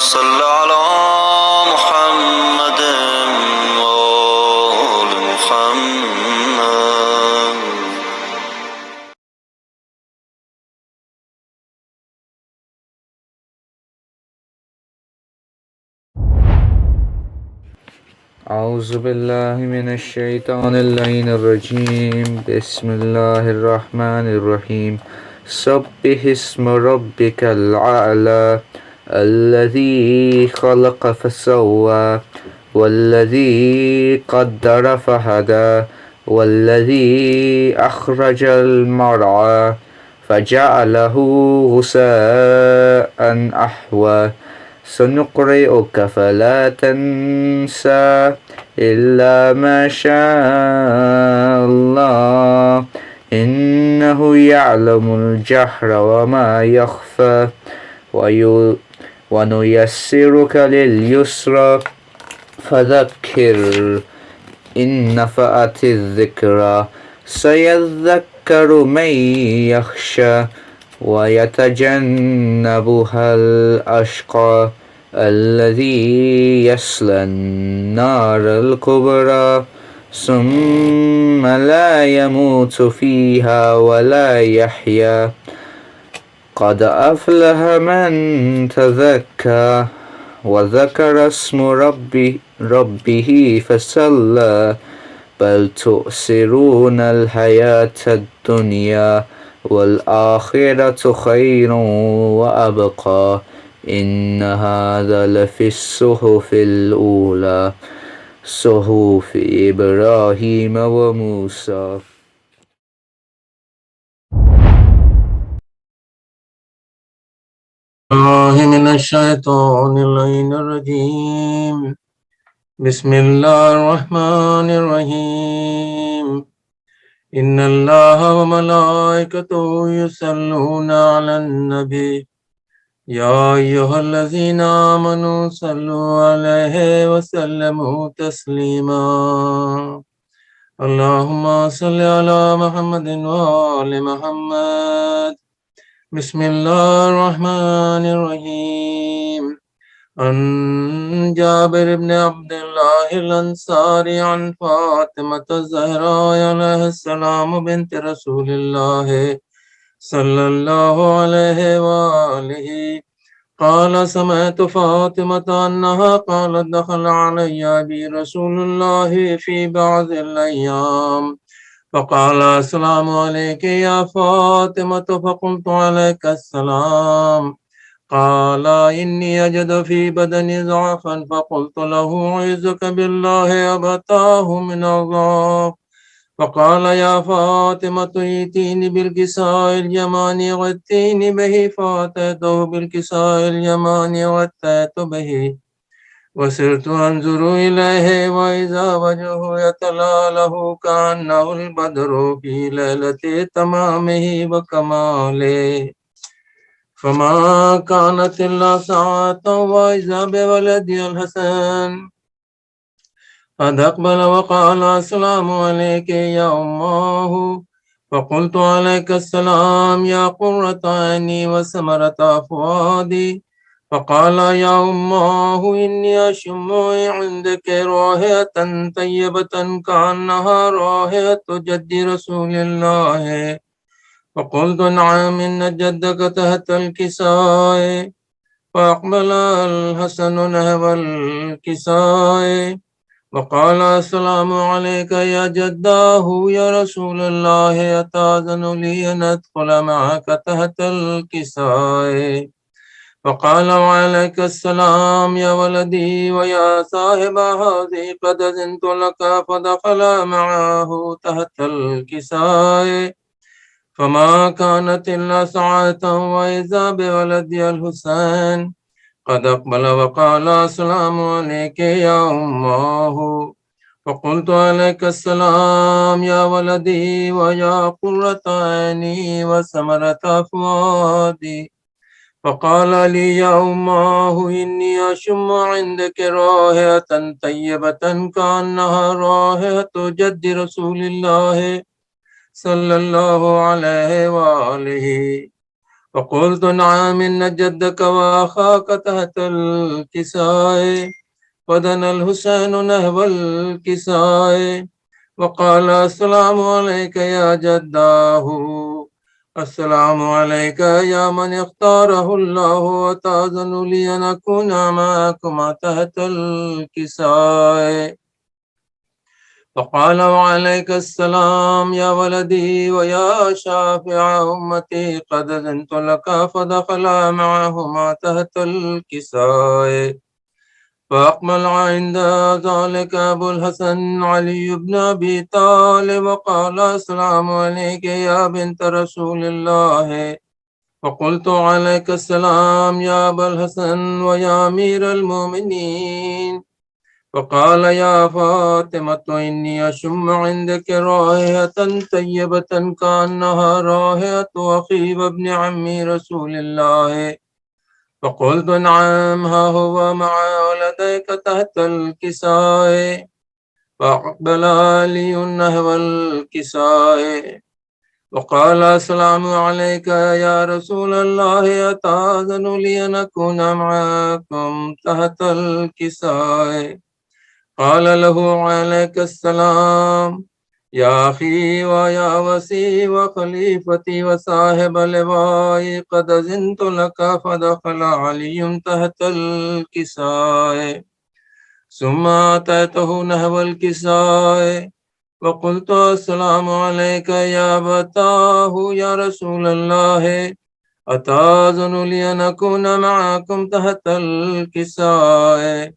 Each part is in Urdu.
صل على محمد وآل محمد. أعوذ بالله من الشيطان اللعين الرجيم. بسم الله الرحمن الرحيم. سبح اسم ربك الأعلى الذي خلق فسوى والذي قدر فهدى والذي أخرج المرعى فجعله غثاء أحوى سنقرئك فلا تنسى إلا ما شاء الله إنه يعلم الجهر وما يخفى ونيسرك لليسرى فذكر إن نفعت الذكرى سيذكر من يخشى ويتجنبها الأشقى الذي يصلى النار الكبرى ثم لا يموت فيها ولا يحيا قد أفلح من تزكى وذكر اسم ربه فصلى بل تؤثرون الحياة الدنيا والآخرة خير وأبقى إن هذا لفي الصحف الأولى صحف إبراهيم وموسى. من الشيطان اللعين الرجيم. بسم الله الرحمن الرحيم. إن الله وملائكته يصلون على النبي يا أيها الذين آمنوا صلوا عليه وسلموا تسليما. اللهم صل على محمد وآل محمد. بسم الله الرحمن الرحيم. عن جابر بن عبد الله الأنصاري عن فاطمة الزهراء عليه السلام بنت رسول الله صلى الله عليه وآله قال سمعت فاطمة أنها قالت دخل علي أبي رسول الله في بعض الأيام فقال السلام عليك يا فاطمة فقلت عليك السلام. قال إني أجد في بدني ضعفا فقلت له أعوذك بالله أبتاه من الله. فقال يا فاطمة ائتيني بالكساء اليماني واتيني به فأتيته بالكساء اليماني واتيت به وسرت أنظر إليه وإذا وجهه يتلاله كأنه البدر في ليلة تمامه وكماله فما كانت إلا ساعة وإذا بولدي الحسن قد أقبل وقال السلام عليك يا أماه. فقلت عليك السلام يا قرة عيني وثمرة فؤادي. فقال يا أماه إني أشم عندك رائحة طيبة كأنها رائحة جد رسول الله. فقلت نعم إن جدك تحت الكساء. فأقبل الحسن نحو الكساء وقال السلام عليك يا جداه يا رسول الله أتأذن لي أن أدخل معك تحت الكساء. فقال وعليك السلام يا ولدي ويا صاحب هذه قد أذنت لك. فدخل معه تحت الكساء فما كانت إلا ساعة وإذا بولدي الحسين قد أقبل وقال السلام عليك يا أماه. فقلت عليك السلام يا ولدي ويا قرة عيني وثمرة فؤادي. فقال لي يا أماه إني أشم عندك رائحة طيبة كأنها رائحة جد رسول الله صلى الله عليه وآله. فقلت نعم إن جدك وأخاك تحت الكساء. فدنا الحسين نحو الكساء وقال السلام عليك يا جداه، السلام عليك يا من اختاره الله، وتأذن لي أن أكون معكما تحت الكساء. فقال وعليك السلام يا ولدي ويا شافع أمتي، قد أذنت لك. فدخلا معهما تحت الكساء. فأقبل عند ذلك أبو الحسن علي بن أبي طالب وقال السلام عليك يا بنت رسول الله. فقلت عليك السلام يا أبا الحسن ويا أمير المؤمنين. فقال يا فاطمة إني أشم عندك رائحة طيبة كأنها رائحة أخي وابن عم رسول الله. فقلت نعم ها هو مع ولديك تحت الكساء. فأقبل علي نحو الكساء وقال السلام عليك يا رسول الله، أتأذن لي أن أكون معكم تحت الكساء؟ قال له عليك السلام يا أخي ويا وسي وخليفتي وصاحب لواء، قد أذنت لك. فدخل علي تحت الكساء. ثم أتيته نحو الكساء وقلت السلام عليك يا أبتاه يا رسول الله، أتأذن لي أن أكون معكم تحت الكساء؟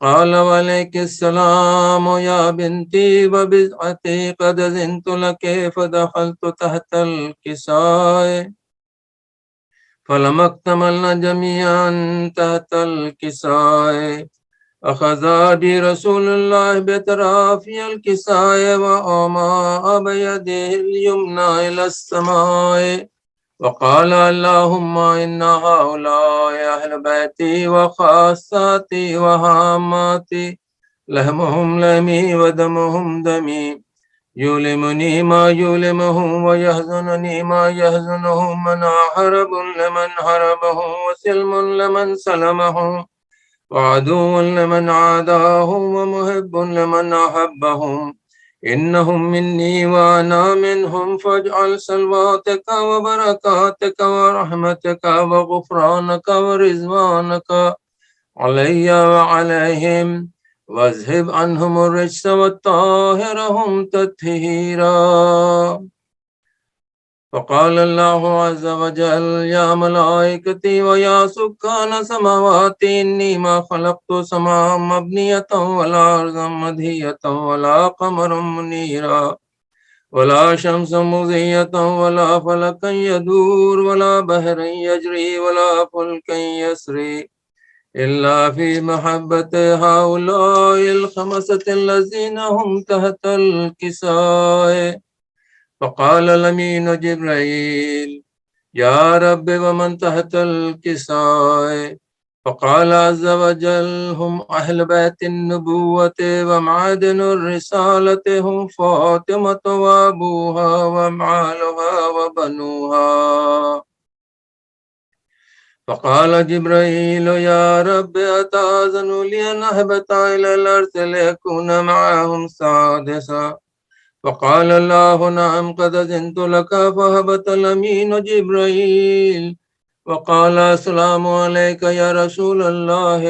قال وعليك السلام يا بنتي وبضعتي، قد أذنت لك. فدخلت تحت الكساء. فلما اكتملنا جميعا تحت الكساء، أخذ بي رسول الله بأطراف الكساء وأومأ بيده اليمنى إلى السماء وقال اللهم إن هؤلاء أهل بيتي وخاصتي وهاماتي، لحمهم لحمي ودمهم دمي، يؤلمني ما يؤلمهم ويحزنني ما يحزنهم، من حرب لمن حربه وسلم لمن سلمه وعدو لمن عاداهم ومحب لمن أحبهم. إنهم مني وأنا منهم، فاجعل سلواتك وبركاتك ورحمتك وغفرانك ورضوانك علي وعليهم، واذهب عنهم الرجس وطهرهم تطهيرا. فقال الله عز وجل يا ملائكتي ويا سكان سماواتي، إني ما خلقت سماء مبنية ولا أرضا مدهية ولا قمرا منيرا ولا شمس مضية ولا فلكا يدور ولا بحر يجري ولا فلكا يسري إلا في محبة هؤلاء الخمسة الذين هم تحت الكساء. فقال الأمين جبريل يا رب ومن تحت الكساء؟ فقال عز وجل هم أهل بيت النبوة ومعادن الرسالة، هم فاطمة وأبوها ومعالها وبنوها. فقال جبريل يا رب أتأذن لي أن أهبط إلى الأرض لأكون معهم سادسا؟ فقال الله نعم قد أذنت لك. فهبط الأمين جبريل وقال السلام عليك يا رسول الله،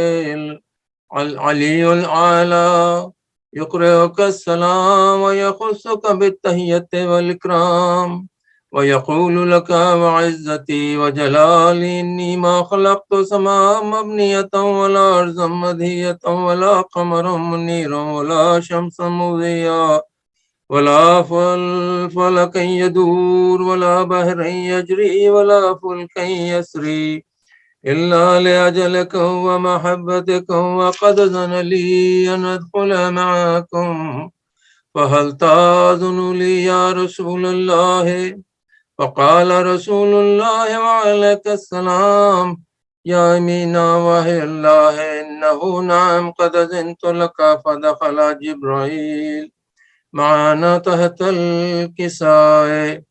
العلي الأعلى يقرئك السلام ويخصك بالتحية والإكرام ويقول لك وعزتي وجلالي إني ما خلقت سماء مبنية ولا أرضا مدهية ولا قمرا منيرا ولا شمسا مضيا ولا فلكا يدور ولا بحر يجري ولا فلكا يسري إلا لأجلكم ومحبتكم، وقد أذن لي أن أدخل معكم، فهل تأذن لي يا رسول الله؟ فقال رسول الله وعليك السلام يا أمين وحي الله، إنه نعم قد أذنت لك. فدخل جبريل معنا تحت الكساء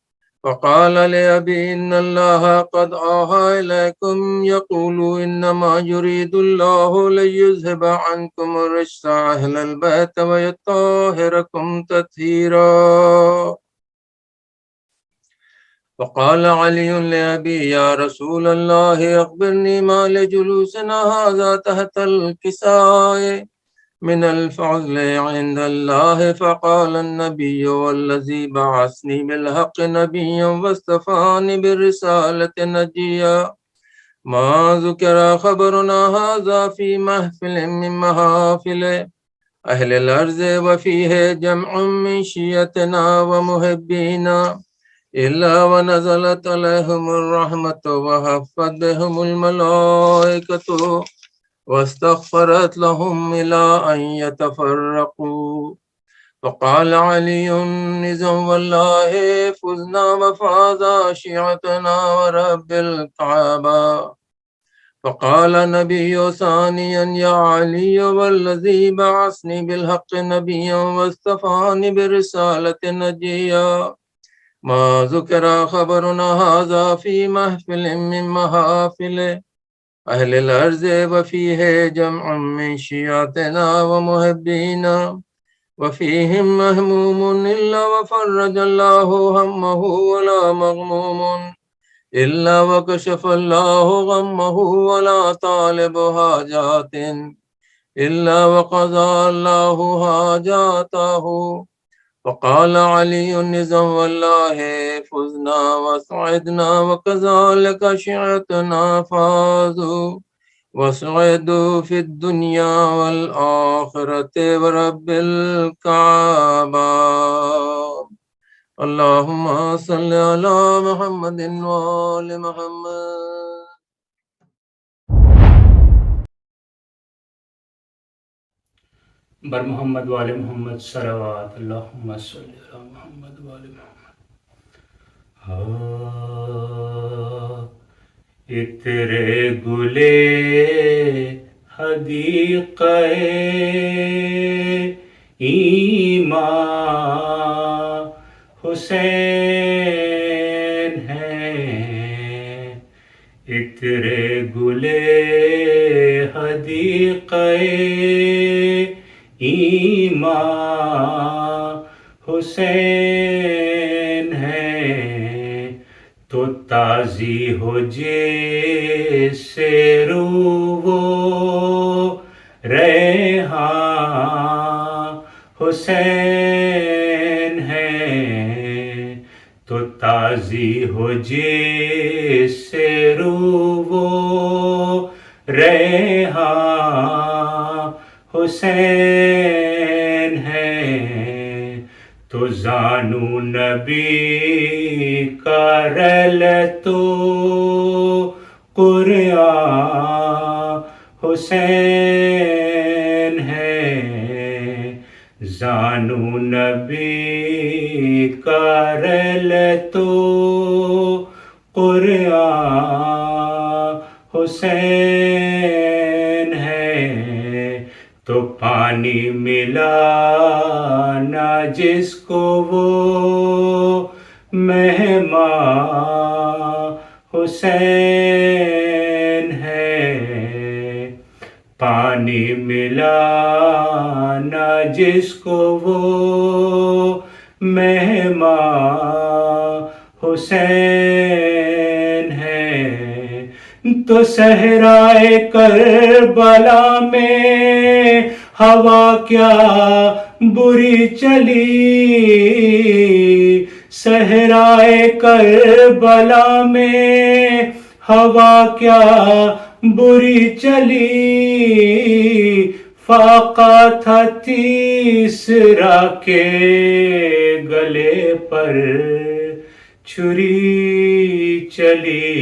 فقال لأبي إن الله قد أوحى إليكم يقول إنما يريد الله ليذهب عنكم الرجس أهل البيت ويطهركم تطهيرا. فقال علي لأبي يا رسول الله أخبرني ما لجلوسنا هذا تحت الكساء من الفضل عند الله. فقال النبي والذي بعثني بالحق نبيا واصطفاني بالرسالة نجيا ما ذكر خبرنا هذا في محفل من محافل أهل الأرض وفيه جمع من شيتنا ومحبينا إلا ونزلت عليهم الرحمة وحفت بهم الملائكة واستغفرت لهم إلى أن يتفرقوا. فقال علي نزم والله فزنا وفاز شيعتنا ورب الكعبة. فقال النبي ثانيا يا علي والذي بعثني بالحق نبيا واصطفاني برسالة نجيا ما ذكر خبرنا هذا في محفل من محافل أهل الأرض وفيه جمع من شيعتنا ومحبينا وفيهم مهموم إلا وفرج الله همه ولا مغموم إلا وكشف الله غمه ولا طالب حاجات إلا وقضى الله حاجاته. وقال علي نزم والله فزنا وسعدنا وكذلك شيعتنا فازوا وسعدوا في الدنيا والآخرة ورب الكعبة. اللهم صل على محمد وآل محمد. بر محمد وآل محمد صلوات اللہم صلی علی محمد وآل محمد. عطر گلے حدیقہ ایمان حسین ہے. عطر گلے حدیقہ ایمان حسین ہے. تو تازی ہو جیسے رو وہ ریحان حسین ہے. تو تازی ہو جیسے رو وہ ریحان حسین ہے. تو زانو نبی کا رل تو قرآن حسین ہے. زانو نبی کا رل تو قرآن حسین ہے. تو پانی ملا نہ جس کو وہ مہمان حسین ہے. پانی ملا نہ جس کو وہ مہمان حسین ہے. تو صحرائے کربلا میں ہوا کیا بری چلی. صحرائے کربلا میں ہوا کیا بری چلی. فاقہ تھا تیسرا کے گلے پر چھری چلی.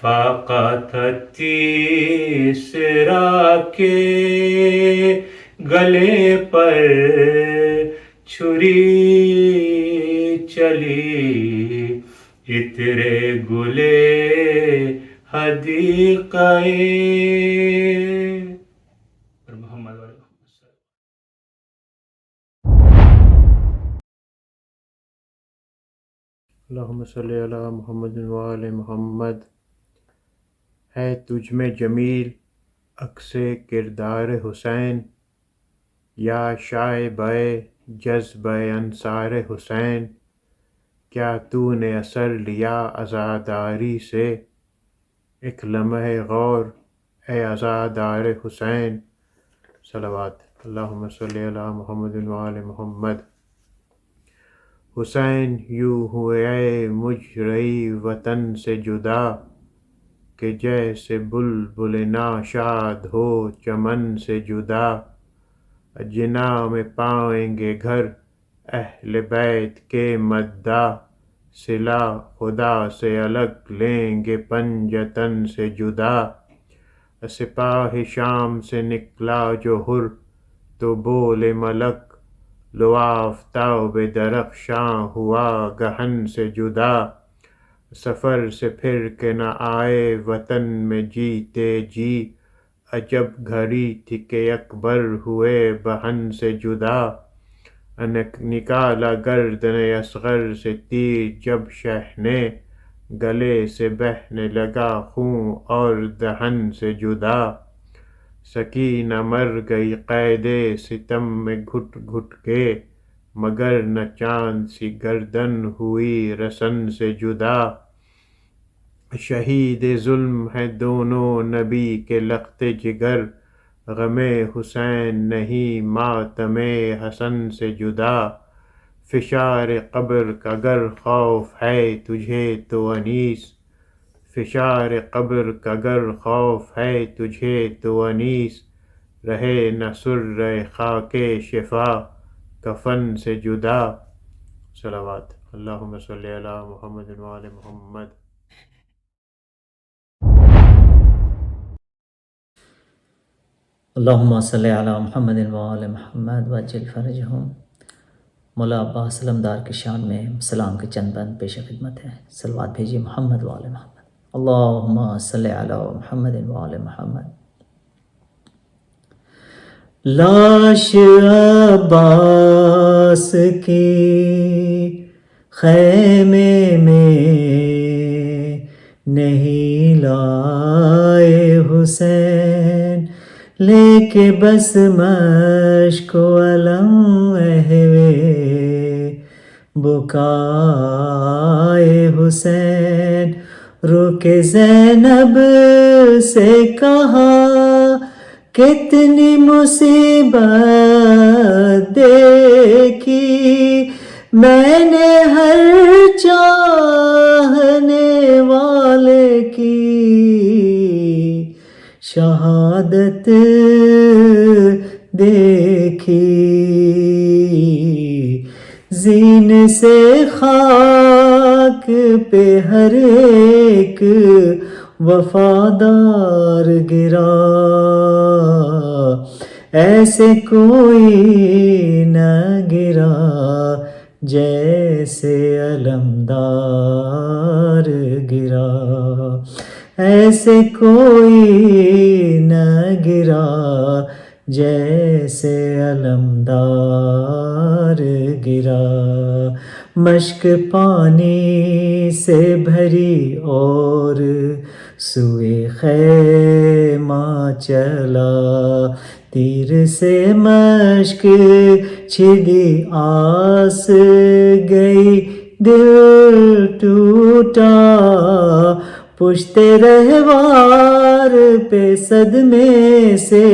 فاقہ تھا تیسرا کے گلے پر چھری چلی. عطر گلے حدیقہ محمد علیہ وسلم. اللہم صلی علی محمد وآل محمد۔ ہے تجھ میں جمیل عکس کردار حسین، یا شائبہ جذبہ انصار حسین، کیا تو نے اثر لیا عزاداری سے، ایک لمحہ غور اے عزادار حسین۔ صلوات۔ اللہم صلی علی محمد وآل محمد۔ حسین یوں ہوئے مجرئی وطن سے جدا، کہ جیسے بلبل ناشاد ہو چمن سے جدا، جناح میں پائیں گے گھر اہل بیت کے مداح، صلہ خدا سے الگ لیں گے پنجتن سے جدا۔ سپاہ شام سے نکلا جو حر تو بولے ملک، لو آفتاب درخشاں ہوا گہن سے جدا۔ سفر سے پھر کے نہ آئے وطن میں جیتے جی، عجب گھڑی تھی کہ اکبر ہوئے بہن سے جدا۔ نکالا گردن اصغر سے تیر جب شہ نے، گلے سے بہنے لگا خون اور دہن سے جدا۔ سکینہ مر گئی قید ستم میں گھٹ گھٹ کے، مگر نہ چاند سی گردن ہوئی رسن سے جدا۔ شہید ظلم ہیں دونوں نبی کے لخت جگر، غم حسین نہیں ماتم حسن سے جدا۔ فشار قبر کا گر خوف ہے تجھے تو انیس، فشار قبر کا گر خوف ہے تجھے تو انیس، رہے نہ سرہ خاک شفا کفن سے جدا۔ صلوات۔ اللہم صلی علی محمد وآل محمد۔ اللہم صلی علی محمد وآل محمد وعجل فرجہم۔ مولا عباس علمدار کی شان میں سلام کے چند بند پیش خدمت ہے۔ صلوات بھیجیے محمد وآل محمد۔ اللہم صلی علی محمد وآل محمد۔ لاش عباس کی خیمے میں نہیں لائے حسین، لے کے بس مشک و علم اہوے بکائے حسین۔ رک زینب سے کہا کتنی مصیبت دیکھی میں نے ہر چاہنے والے کی، شہادت دیکھی۔ زین سے خاک پہ ہر ایک وفادار گرا، ایسے کوئی نہ گرا جیسے علمدار گرا، ایسے کوئی نہ گرا جیسے علمدار گرا۔ مشک پانی سے بھری اور سوئے خیمہ چلا، تیر سے مشک چھدی آس گئی دل ٹوٹا، پشت رہوار پہ صدمے سے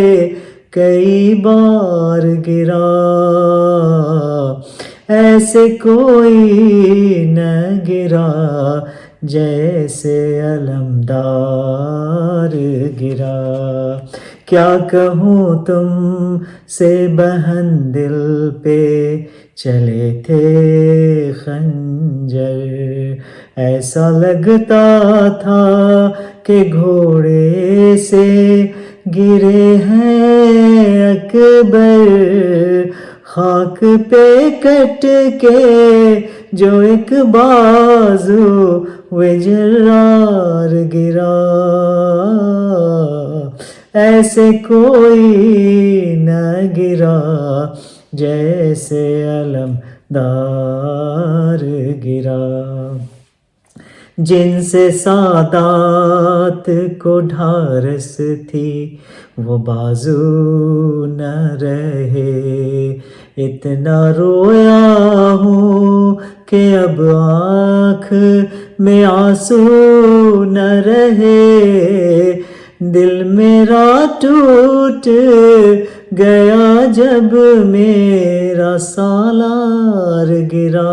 کئی بار گرا، ایسے کوئی نہ گرا جیسے علمدار گرا۔ کیا کہوں تم سے بہن دل پہ چلے تھے خنجر، ایسا لگتا تھا کہ گھوڑے سے گرے ہیں اکبر، خاک پہ کٹ کے جو ایک بازو وجرار گرا، ایسے کوئی نہ گرا جیسے علمدار گرا۔ جن سے سادات کو ڈھارس تھی وہ بازو نہ رہے، اتنا رویا ہوں کہ اب آنکھ میں آنسو نہ رہے، دل میرا ٹوٹ گیا جب میرا سالار گرا،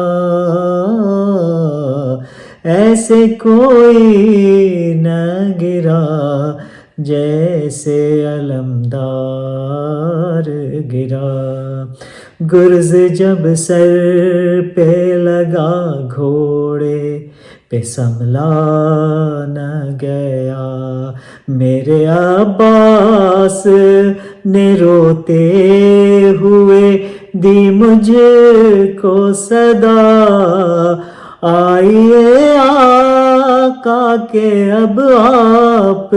ایسے کوئی نہ گرا جیسے علمدار گرا، گرز جب سر پہ لگا گھوڑے پہ سنبھلا نہ گیا، میرے عباس نے روتے ہوئے دی مجھ کو صدا، آئیے آقا کہ اب آپ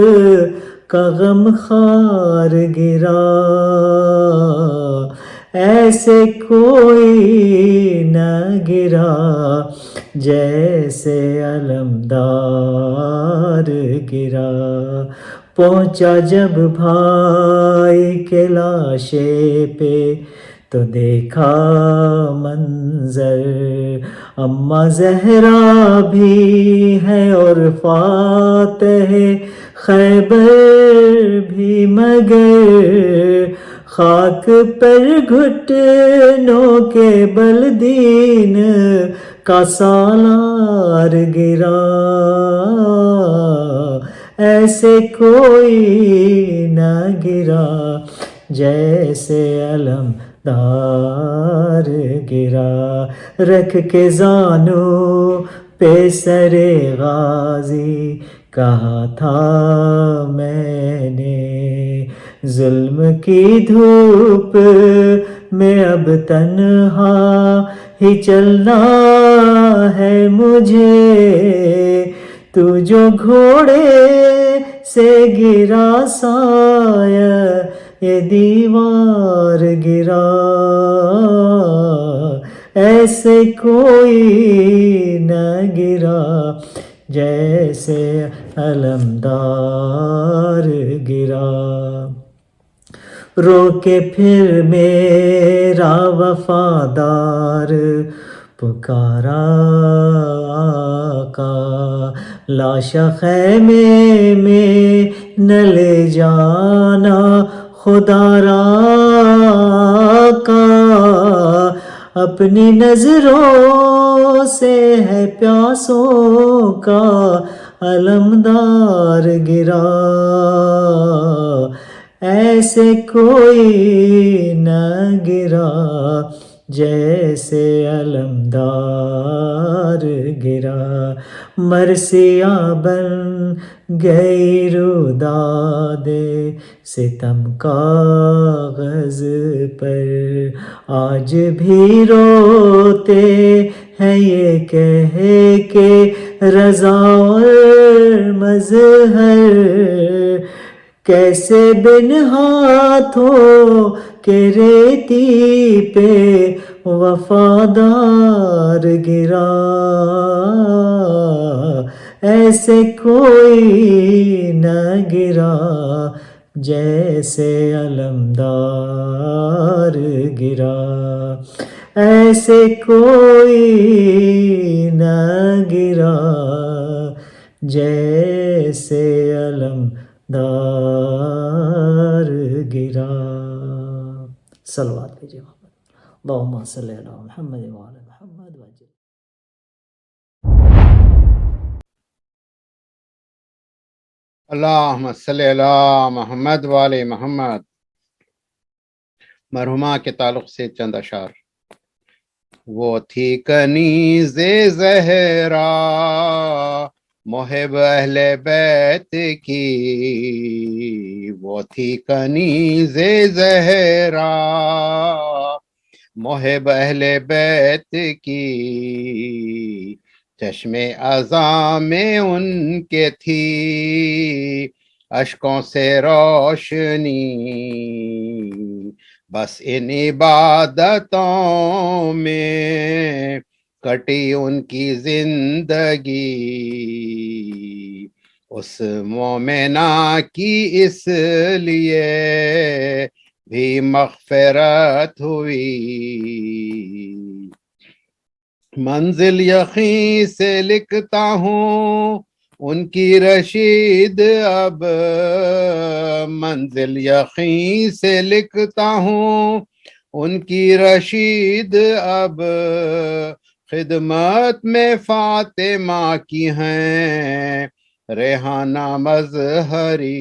کا غم خار گرا، ایسے کوئی نہ گرا جیسے علمدار گرا، پہنچا جب بھائی کے لاشے پہ تو دیکھا منظر، اماں زہرا بھی ہے اور فاتح خیبر بھی، مگر خاک پر گھٹنوں کے بل دین کا سالار گرا، ایسے کوئی نہ گرا جیسے علمدار گرا، رکھ کے زانوں پہ سر غازی کہا تھا میں نے، ظلم کی دھوپ میں اب تنہا ہی چلنا ہے مجھے، تو جو گھوڑے سے گرا سایہ یہ دیوار گرا، ایسے کوئی نہ گرا جیسے علمدار گرا، رو کے پھر میرا وفادار پکارا آقا، لاشا خیمے میں نہ لے جانا خدا را آقا، اپنی نظروں سے ہے پیاسوں کا علمدار گرا، ایسے کوئی نہ گرا جیسے علمدار گرا، مرثیہ بن گئی روداد ستم کاغذ پر، آج بھی روتے ہیں یہ کہہ کے رضا اور مظہر، کیسے بن ہاتھوں کے ریتی پہ وفادار گرا، ایسے کوئی نہ گرا جیسے علمدار گرا، ایسے کوئی نہ گرا جیسے علمدار گرا، صلوات بھیجئے محمد، اللہم صلی علی محمد وعلی محمد وجل۔ اللہم صلی علی محمد وعلی محمد۔ مرحومہ کے تعلق سے چند اشعار۔ وہ تھی کنیز زہرا محب اہل بیت کی، وہ تھی کنیز زہرا محب اہل بیت کی، چشم ازاں میں ان کے تھی اشکوں سے روشنی، بس ان عبادتوں میں کٹی ان کی زندگی اس مومنہ کی اس لیے بھی مغفرت ہوئی منزل یقین سے لکھتا ہوں ان کی رشید اب منزل یقین سے لکھتا ہوں ان کی رشید اب خدمت میں فاطمہ کی ہیں ریحانہ مظہری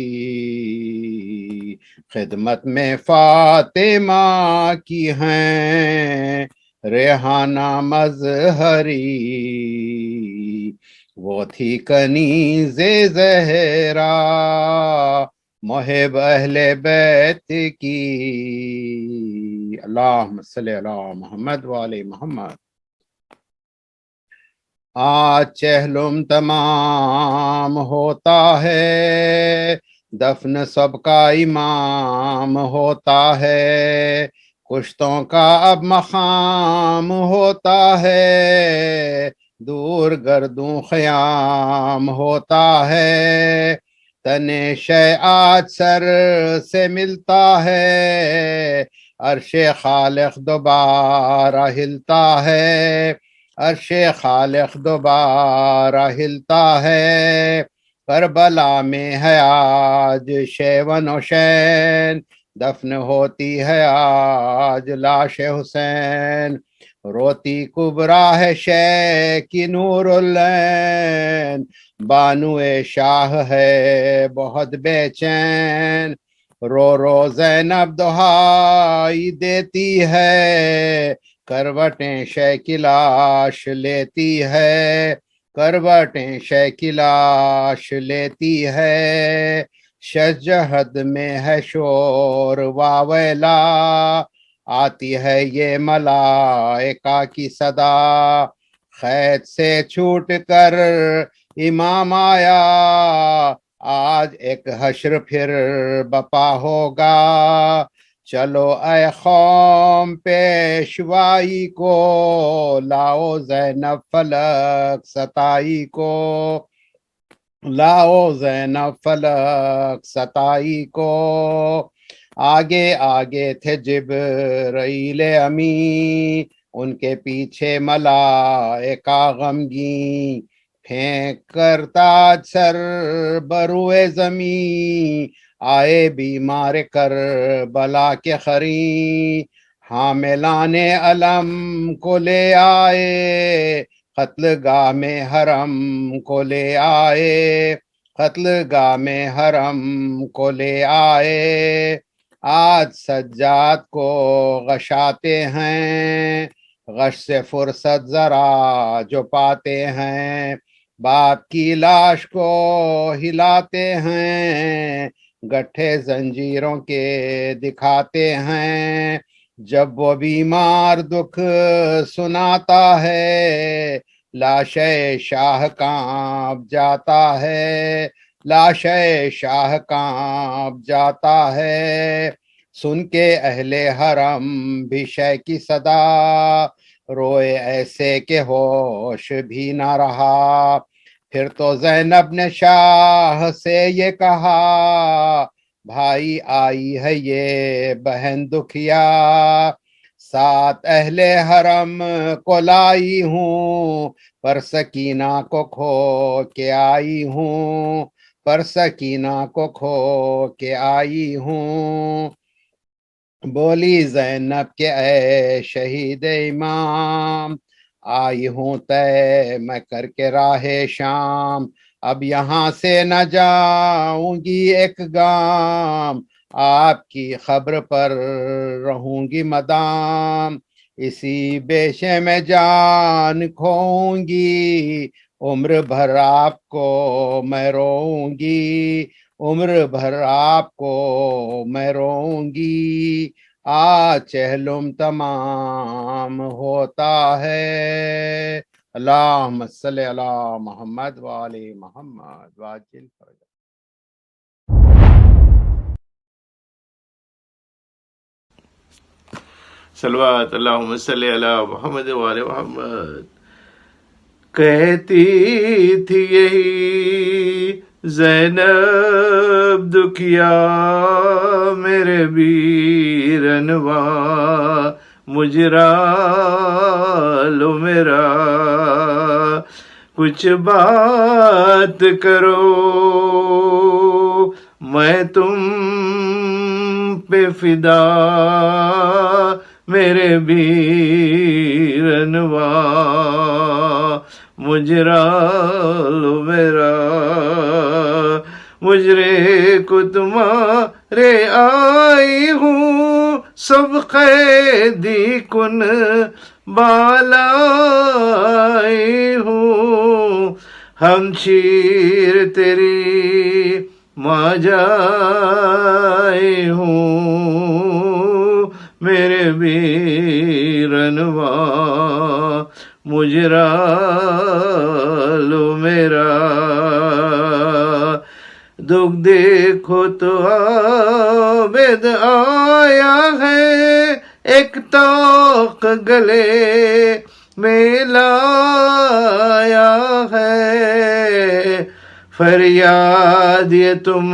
خدمت میں فاطمہ کی ہیں ریحانہ مظہری وہ تھی کنیز زہرا محب اہل بیت کی اللہم صلی علی محمد وآل محمد آج چہلم تمام ہوتا ہے دفن سب کا امام ہوتا ہے کشتوں کا اب مقام ہوتا ہے دور گردوں خیام ہوتا ہے تنے شے آج سر سے ملتا ہے عرش خالق دوبارہ ہلتا ہے عرش خالق دوبارہ ہلتا ہے کربلا میں ہے آج شیون و شین دفن ہوتی ہے آج لاش حسین روتی کبرا ہے شے کی نور العین بانو شاہ ہے بہت بے چین رو رو زینب دہائی دیتی ہے کروٹیں شے کی لاش لیتی ہے کروٹیں شے کی لاش لیتی ہے شجہد میں ہے شور واویلا آتی ہے یہ ملائکہ کی صدا خیت سے چھوٹ کر امام آیا آج ایک حشر پھر بپا ہوگا چلو اے قوم پیشوائی کو لاؤ زینب فلک ستائی کو لاؤ زینب فلک ستائی کو آگے آگے تھے جبرائیل امی ان کے پیچھے ملائکہ غمگین پھینک کر تاج سر بروئے زمین آئے بیمار کربلا کے خریں حاملان علم کو لے آئے قتل گاہ میں حرم کو لے آئے قتل گاہ میں حرم کو لے آئے آج سجاد کو غشاتے ہیں غش سے فرصت ذرا جو پاتے ہیں باپ کی لاش کو ہلاتے ہیں گٹھے زنجیروں کے دکھاتے ہیں جب وہ بیمار دکھ سناتا ہے لاشے شاہ کانپ جاتا ہے لاشے شاہ کانپ جاتا ہے سن کے اہل حرم بھی شے کی صدا روئے ایسے کہ ہوش بھی نہ رہا پھر تو زینب نے شاہ سے یہ کہا بھائی آئی ہے یہ بہن دکھیا ساتھ اہل حرم کو لائی ہوں پر سکینہ کو کھو کے آئی ہوں پر سکینہ کو کھو کے آئی ہوں بولی زینب کے اے شہید امام آئی ہوں تے میں کر کے راہ شام اب یہاں سے نہ جاؤں گی ایک گام آپ کی خبر پر رہوں گی مدام اسی بیشے میں جان کھوؤں گی عمر بھر آپ کو میں روؤں گی عمر بھر آپ کو میں روؤں گی آج چہلم تمام ہوتا ہے اللہم صلی علی محمد وآل محمد واجل فرج صلوات اللہم صلی علی محمد وآل محمد کہتی تھی یہی زینب دکھیا میرے بیرنوا مجرا لو میرا کچھ بات کرو میں تم پہ فدا میرے بیرنوا مجرا لو میرا مجرے کو تمہارے آئی ہوں سب قیدی کن بالائی ہوں ہم شیر تیری ماں جائی ہوں میرے بیرنوا مجرا لو میرا دکھ دیکھو تو عابد آیا ہے ایک طوق گلے میں لایا ہے فریاد یہ تم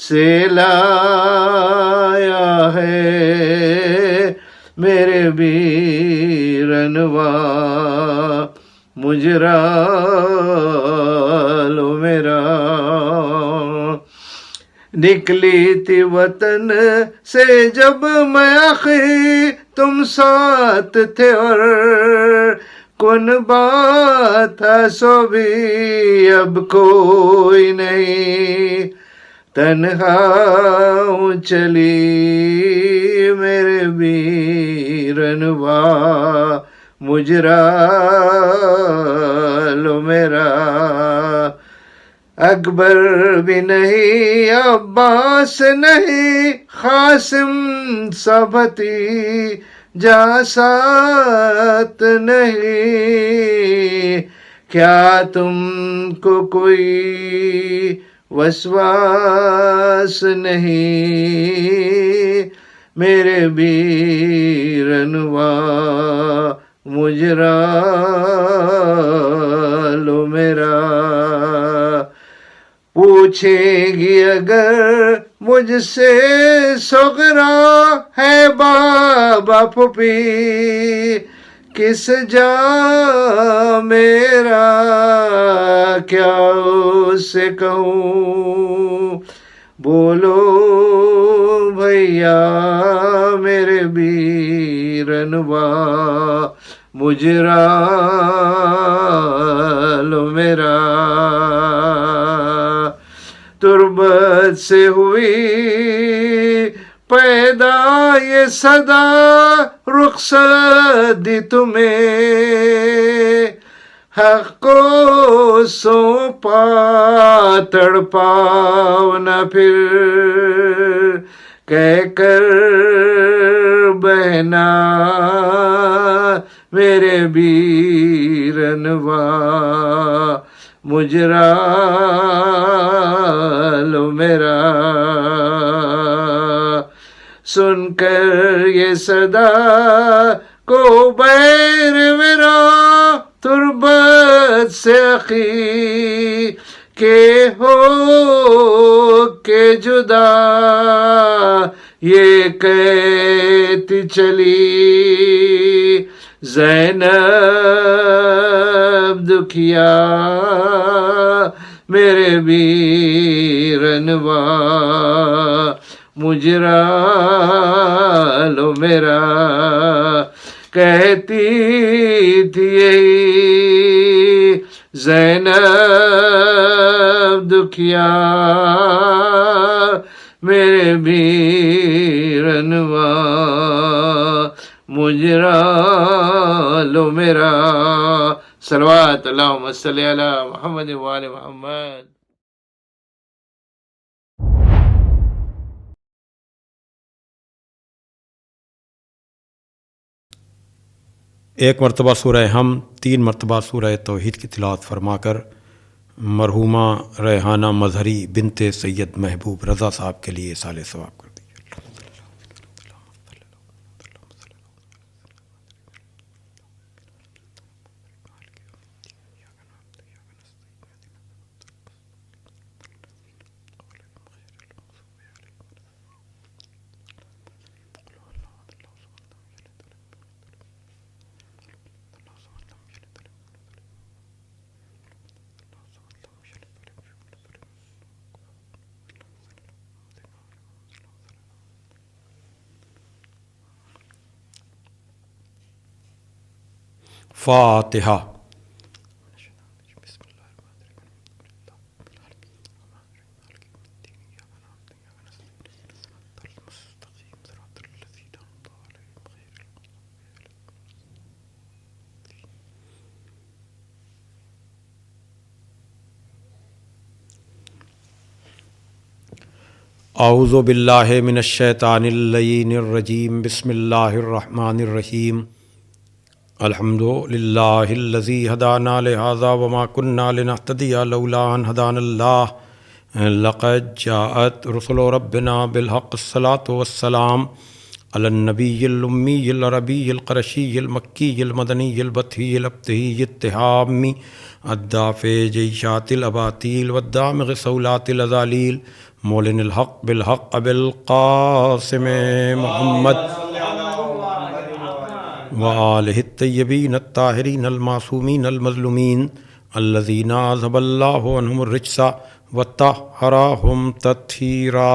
سے لایا ہے میرے بیرنوا مجرا لو میرا نکلی تھی وطن سے جب میں آخری تم ساتھ تھے اور کن بات تھا سو بھی اب کوئی نہیں تنہا ہوں چلی میرے بیرنوا مجرا لو میرا اکبر بھی نہیں عباس نہیں قاسم سبتی جا ساتھ نہیں کیا تم کو کوئی وسواس نہیں میرے بیرنوا مجرا لو میرا پوچھے گی اگر مجھ سے سغرا ہے بابا پھوپھی کس جا میرا کیا اسے کہوں بولو بھیا میرے بیرنوا مجرا لو میرا تربت سے ہوئی پیدا یہ صدا رخصت دی تمہیں حق کو سونپا تڑپاؤ نہ پھر کہہ کر بہنا میرے بیرنوا مجرا لو میرا سن کر یہ صدا کو بیر میرا تربت سے اخی کے ہو کے جدا یہ کہتی چلی زینب دکھیا میرے بیرنوا مجرا لو میرا کہتی تھی یہی زینب دکھیا میرے بیرنوا مجرا لو میرا صلوات اللہم صلی علی محمد وآل محمد. ایک مرتبہ سورہ ہم 3 مرتبہ سورہ توحید کی تلاوت فرما کر مرحومہ ریحانہ مظہری بنت سید محبوب رضا صاحب کے لیے سال ثواب کر دیجیے. فاتحہ۔ اعوذ باللہ من الشیطان اللعین الرجیم، بسم اللہ الرحمن الرحیم۔ الحمد للہ الذی ہدانا لہذا وما كنا لنہتدی لولا ان ہدانا اللہ، لقد جاءت رسل ربنا بالحق، الصلاۃ والسلام علی النبی الامی العربی القرشی المکی المدنی البطحی الابتہی التہامی الدافع جیشات الاباطیل والدامغ صولات الازالیل، مولن الحق بالحق ابی القاسم محمد وآلہ الطیبین الطاہرین المعصومین المظلومین الذین اذھب اللہ عنہم الرجس وطہرہم تطہیرا،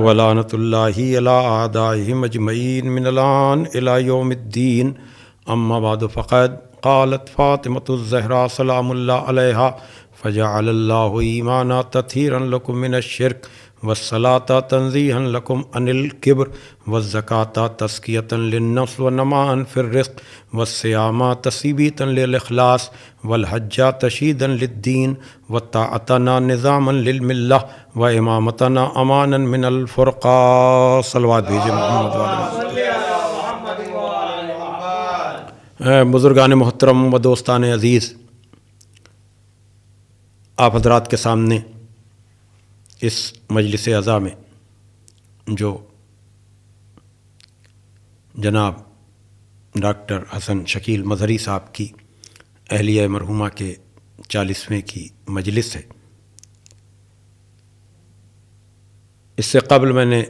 ولعنۃ اللہ علی اعدائہم اجمعین من الآن الی یوم الدین۔ اما بعد فقد قالت فاطمۃ الزہراء سلام اللہ علیہا، فجعل اللہ ایمانا تطہیرا لکم من الشرک، والصلاة تنزیہا لکم عن الکبر، والزکاة تزکیۃ للنفس ونماء فی الرزق، والصیام تثبیتا للاخلاص، والحج تشییدا للدین، والطاعتنا نظاما للملہ، وامامتنا امانا من الفرقہ۔ صلوات بھیجیں محمد والے محمد۔ بزرگان محترم و دوستان عزیز، آپ حضرات کے سامنے اس مجلس عزا میں جو جناب ڈاکٹر حسن شکیل مظہری صاحب کی اہلیہ مرحومہ کے 40ویں کی مجلس ہے، اس سے قبل میں نے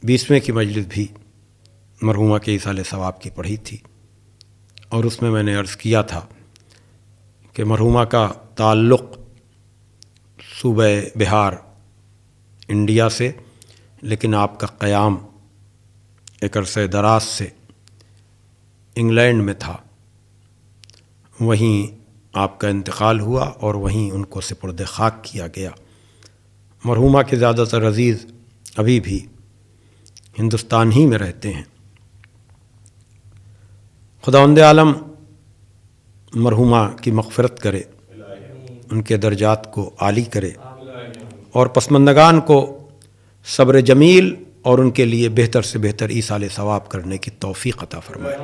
20ویں کی مجلس بھی مرحومہ کے ایصال ثواب کی پڑھی تھی، اور اس میں میں نے عرض کیا تھا کہ مرحومہ کا تعلق صوبہ بہار انڈیا سے، لیکن آپ کا قیام ایک عرصہ دراز سے انگلینڈ میں تھا، وہیں آپ کا انتقال ہوا اور وہیں ان کو سپرد خاک کیا گیا۔ مرحومہ کے زیادہ تر عزیز ابھی بھی ہندوستان ہی میں رہتے ہیں۔ خداوند عالم مرحومہ کی مغفرت کرے، ان کے درجات کو عالی کرے، اور پسماندگان کو صبر جمیل اور ان کے لیے بہتر سے بہتر ایصال ثواب کرنے کی توفیق عطا فرمائے۔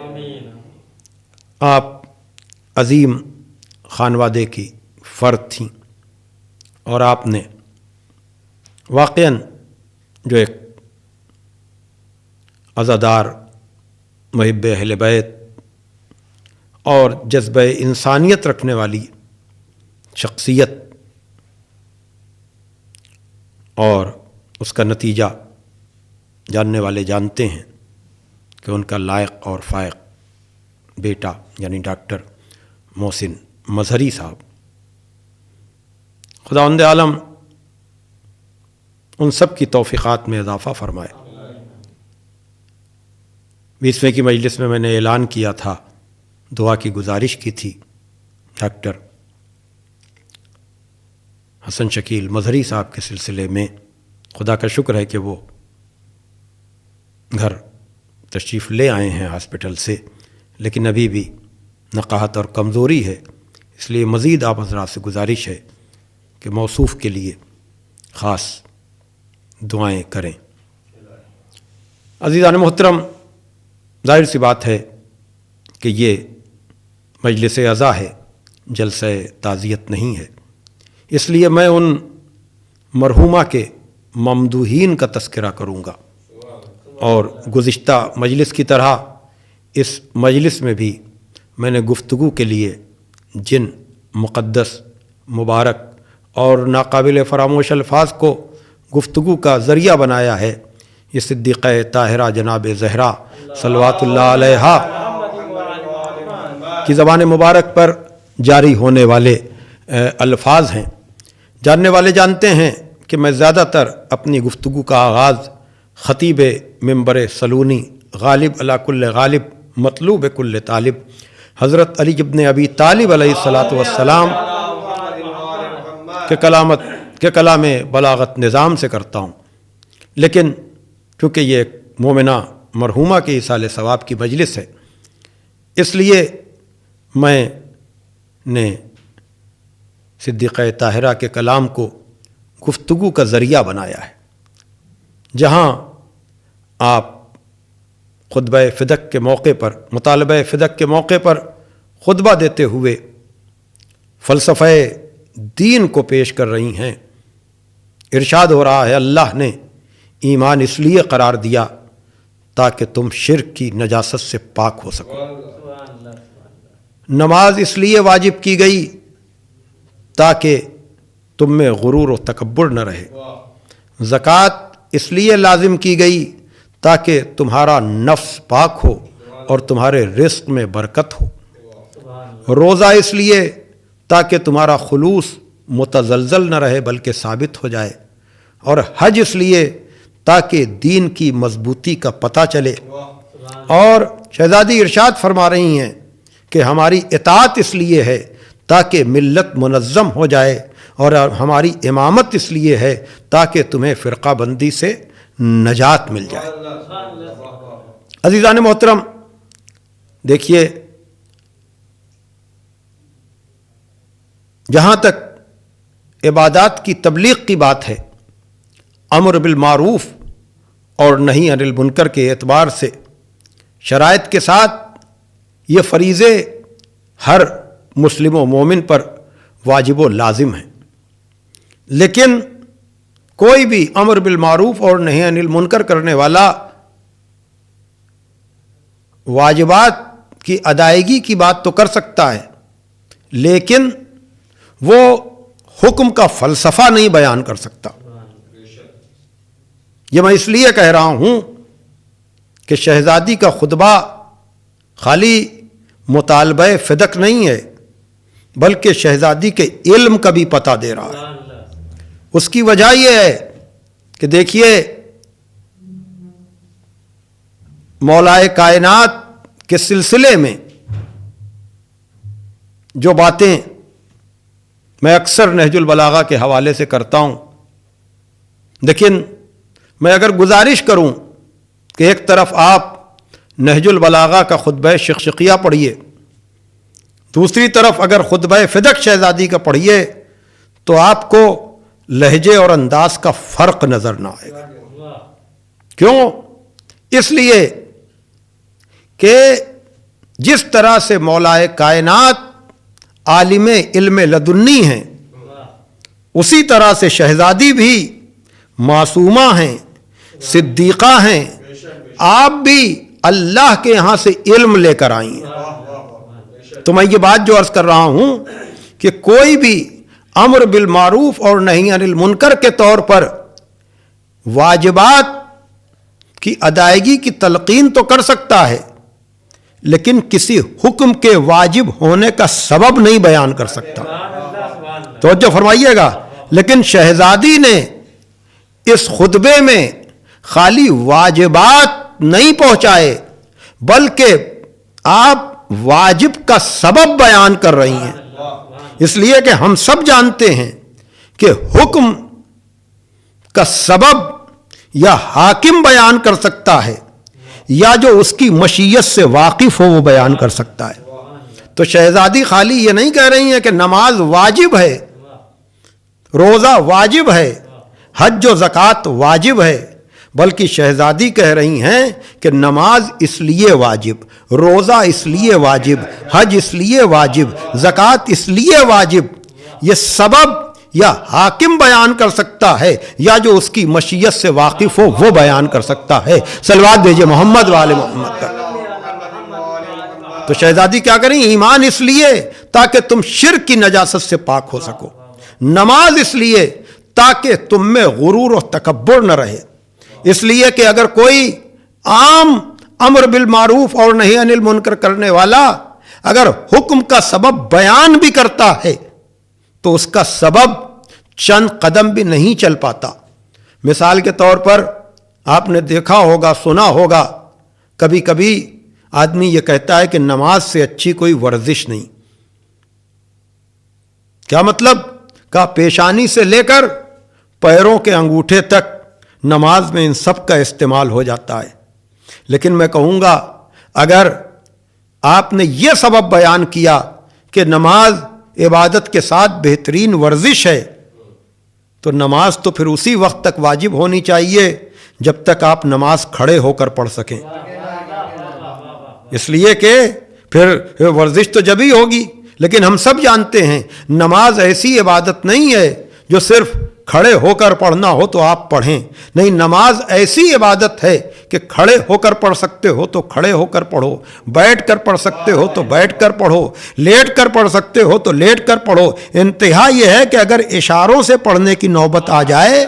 آپ عظیم خانوادے کی فرد تھیں، اور آپ نے واقعاً جو ایک عزادار محب اہل بیت اور جذبہ انسانیت رکھنے والی شخصیت، اور اس کا نتیجہ جاننے والے جانتے ہیں کہ ان کا لائق اور فائق بیٹا یعنی ڈاکٹر محسن مظہری صاحب، خداوند عالم ان سب کی توفیقات میں اضافہ فرمائے۔ 20ویں کی مجلس میں نے اعلان کیا تھا، دعا کی گزارش کی تھی، ڈاکٹر حسن شکیل مظہری صاحب کے سلسلے میں خدا کا شکر ہے کہ وہ گھر تشریف لے آئے ہیں ہاسپٹل سے، لیکن ابھی بھی نقاہت اور کمزوری ہے، اس لیے مزید آپ حضرات سے گزارش ہے کہ موصوف کے لیے خاص دعائیں کریں۔ عزیزان محترم، ظاہر سی بات ہے کہ یہ مجلس عزا ہے، جلسہ تعزیت نہیں ہے، اس لیے میں ان مرحومہ کے ممدوحین کا تذکرہ کروں گا، اور گزشتہ مجلس کی طرح اس مجلس میں بھی میں نے گفتگو کے لیے جن مقدس، مبارک اور ناقابل فراموش الفاظ کو گفتگو کا ذریعہ بنایا ہے، یہ صدیقہ طاہرہ جناب زہرا صلوات اللہ علیہا کی زبان مبارک پر جاری ہونے والے الفاظ ہیں۔ جاننے والے جانتے ہیں کہ میں زیادہ تر اپنی گفتگو کا آغاز خطیب منبر سلونی غالب علی کل غالب مطلوب کل طالب حضرت علی ابن ابی طالب علیہ الصلاۃ والسلام کے کلام بلاغت نظام سے کرتا ہوں، لیکن چونکہ یہ ایک مومنہ مرحومہ کے ایصال ثواب کی مجلس ہے، اس لیے میں نے صدیقہ طاہرہ کے کلام کو گفتگو کا ذریعہ بنایا ہے، جہاں آپ خطبہ فدق کے موقع پر، مطالبہ فدق کے موقع پر خطبہ دیتے ہوئے فلسفہ دین کو پیش کر رہی ہیں۔ ارشاد ہو رہا ہے اللہ نے ایمان اس لیے قرار دیا تاکہ تم شرک کی نجاست سے پاک ہو سکو، نماز اس لیے واجب کی گئی تاکہ تم میں غرور و تکبر نہ رہے، زکوٰۃ اس لیے لازم کی گئی تاکہ تمہارا نفس پاک ہو اور تمہارے رزق میں برکت ہو، روزہ اس لیے تاکہ تمہارا خلوص متزلزل نہ رہے بلکہ ثابت ہو جائے، اور حج اس لیے تاکہ دین کی مضبوطی کا پتہ چلے، اور شہزادی ارشاد فرما رہی ہیں کہ ہماری اطاعت اس لیے ہے تاکہ ملت منظم ہو جائے، اور ہماری امامت اس لیے ہے تاکہ تمہیں فرقہ بندی سے نجات مل جائے۔ عزیزان محترم، دیکھیے جہاں تک عبادات کی تبلیغ کی بات ہے، امر بالمعروف اور نہی عن المنکر کے اعتبار سے شرائط کے ساتھ یہ فریضے ہر مسلم و مومن پر واجب و لازم ہیں، لیکن کوئی بھی امر بالمعروف اور نہی عن المنکر کرنے والا واجبات کی ادائیگی کی بات تو کر سکتا ہے، لیکن وہ حکم کا فلسفہ نہیں بیان کر سکتا۔ یہ میں اس لیے کہہ رہا ہوں کہ شہزادی کا خطبہ خالی مطالبہ فدق نہیں ہے، بلکہ شہزادی کے علم کا بھی پتہ دے رہا ہے۔ اس کی وجہ یہ ہے کہ دیکھیے مولائے کائنات کے سلسلے میں جو باتیں میں اکثر نہج البلاغہ کے حوالے سے کرتا ہوں، لیکن میں اگر گزارش کروں کہ ایک طرف آپ نہج البلاغہ کا خطبہ شقشقیہ پڑھیے، دوسری طرف اگر خطبہ فدق شہزادی کا پڑھیے، تو آپ کو لہجے اور انداز کا فرق نظر نہ آئے گا۔ کیوں؟ اس لیے کہ جس طرح سے مولائے کائنات عالم علم لدنی ہیں، اسی طرح سے شہزادی بھی معصومہ ہیں، صدیقہ ہیں، آپ بھی اللہ کے یہاں سے علم لے کر آئی ہیں۔ تو میں یہ بات جو عرض کر رہا ہوں کہ کوئی بھی امر بالمعروف اور نہی عن المنکر کے طور پر واجبات کی ادائیگی کی تلقین تو کر سکتا ہے، لیکن کسی حکم کے واجب ہونے کا سبب نہیں بیان کر سکتا۔ توجہ فرمائیے گا، لیکن شہزادی نے اس خطبے میں خالی واجبات نہیں پہنچائے، بلکہ آپ واجب کا سبب بیان کر رہی ہیں، اس لیے کہ ہم سب جانتے ہیں کہ حکم کا سبب یا حاکم بیان کر سکتا ہے یا جو اس کی مشیت سے واقف ہو وہ بیان کر سکتا ہے۔ تو شہزادی خالی یہ نہیں کہہ رہی ہیں کہ نماز واجب ہے، روزہ واجب ہے، حج و زکوٰۃ واجب ہے، بلکہ شہزادی کہہ رہی ہیں کہ نماز اس لیے واجب، روزہ اس لیے واجب، حج اس لیے واجب، زکوٰۃ اس لیے واجب، یہ سبب یا حاکم بیان کر سکتا ہے یا جو اس کی مشیت سے واقف ہو وہ بیان کر سکتا ہے۔ صلوات بھیجئے محمد والے محمد پر۔ تو شہزادی کیا کریں؟ ایمان اس لیے تاکہ تم شرک کی نجاست سے پاک ہو سکو، نماز اس لیے تاکہ تم میں غرور و تکبر نہ رہے، اس لیے کہ اگر کوئی عام امر بالمعروف اور نہی عن المنکر کرنے والا اگر حکم کا سبب بیان بھی کرتا ہے تو اس کا سبب چند قدم بھی نہیں چل پاتا۔ مثال کے طور پر آپ نے دیکھا ہوگا، سنا ہوگا کبھی کبھی آدمی یہ کہتا ہے کہ نماز سے اچھی کوئی ورزش نہیں. کیا مطلب؟ کہا پیشانی سے لے کر پیروں کے انگوٹھے تک نماز میں ان سب کا استعمال ہو جاتا ہے. لیکن میں کہوں گا اگر آپ نے یہ سبب بیان کیا کہ نماز عبادت کے ساتھ بہترین ورزش ہے تو نماز تو پھر اسی وقت تک واجب ہونی چاہیے جب تک آپ نماز کھڑے ہو کر پڑھ سکیں. اس لیے کہ پھر ورزش تو جب ہی ہوگی. لیکن ہم سب جانتے ہیں نماز ایسی عبادت نہیں ہے جو صرف کھڑے ہو کر پڑھنا ہو تو آپ پڑھیں. نہیں، نماز ایسی عبادت ہے کہ کھڑے ہو کر پڑھ سکتے ہو تو کھڑے ہو کر پڑھو، بیٹھ کر پڑھ سکتے ہو تو بیٹھ کر پڑھو، لیٹ کر پڑھ سکتے ہو تو لیٹ کر پڑھو. انتہا یہ ہے کہ اگر اشاروں سے پڑھنے کی نوبت آ جائے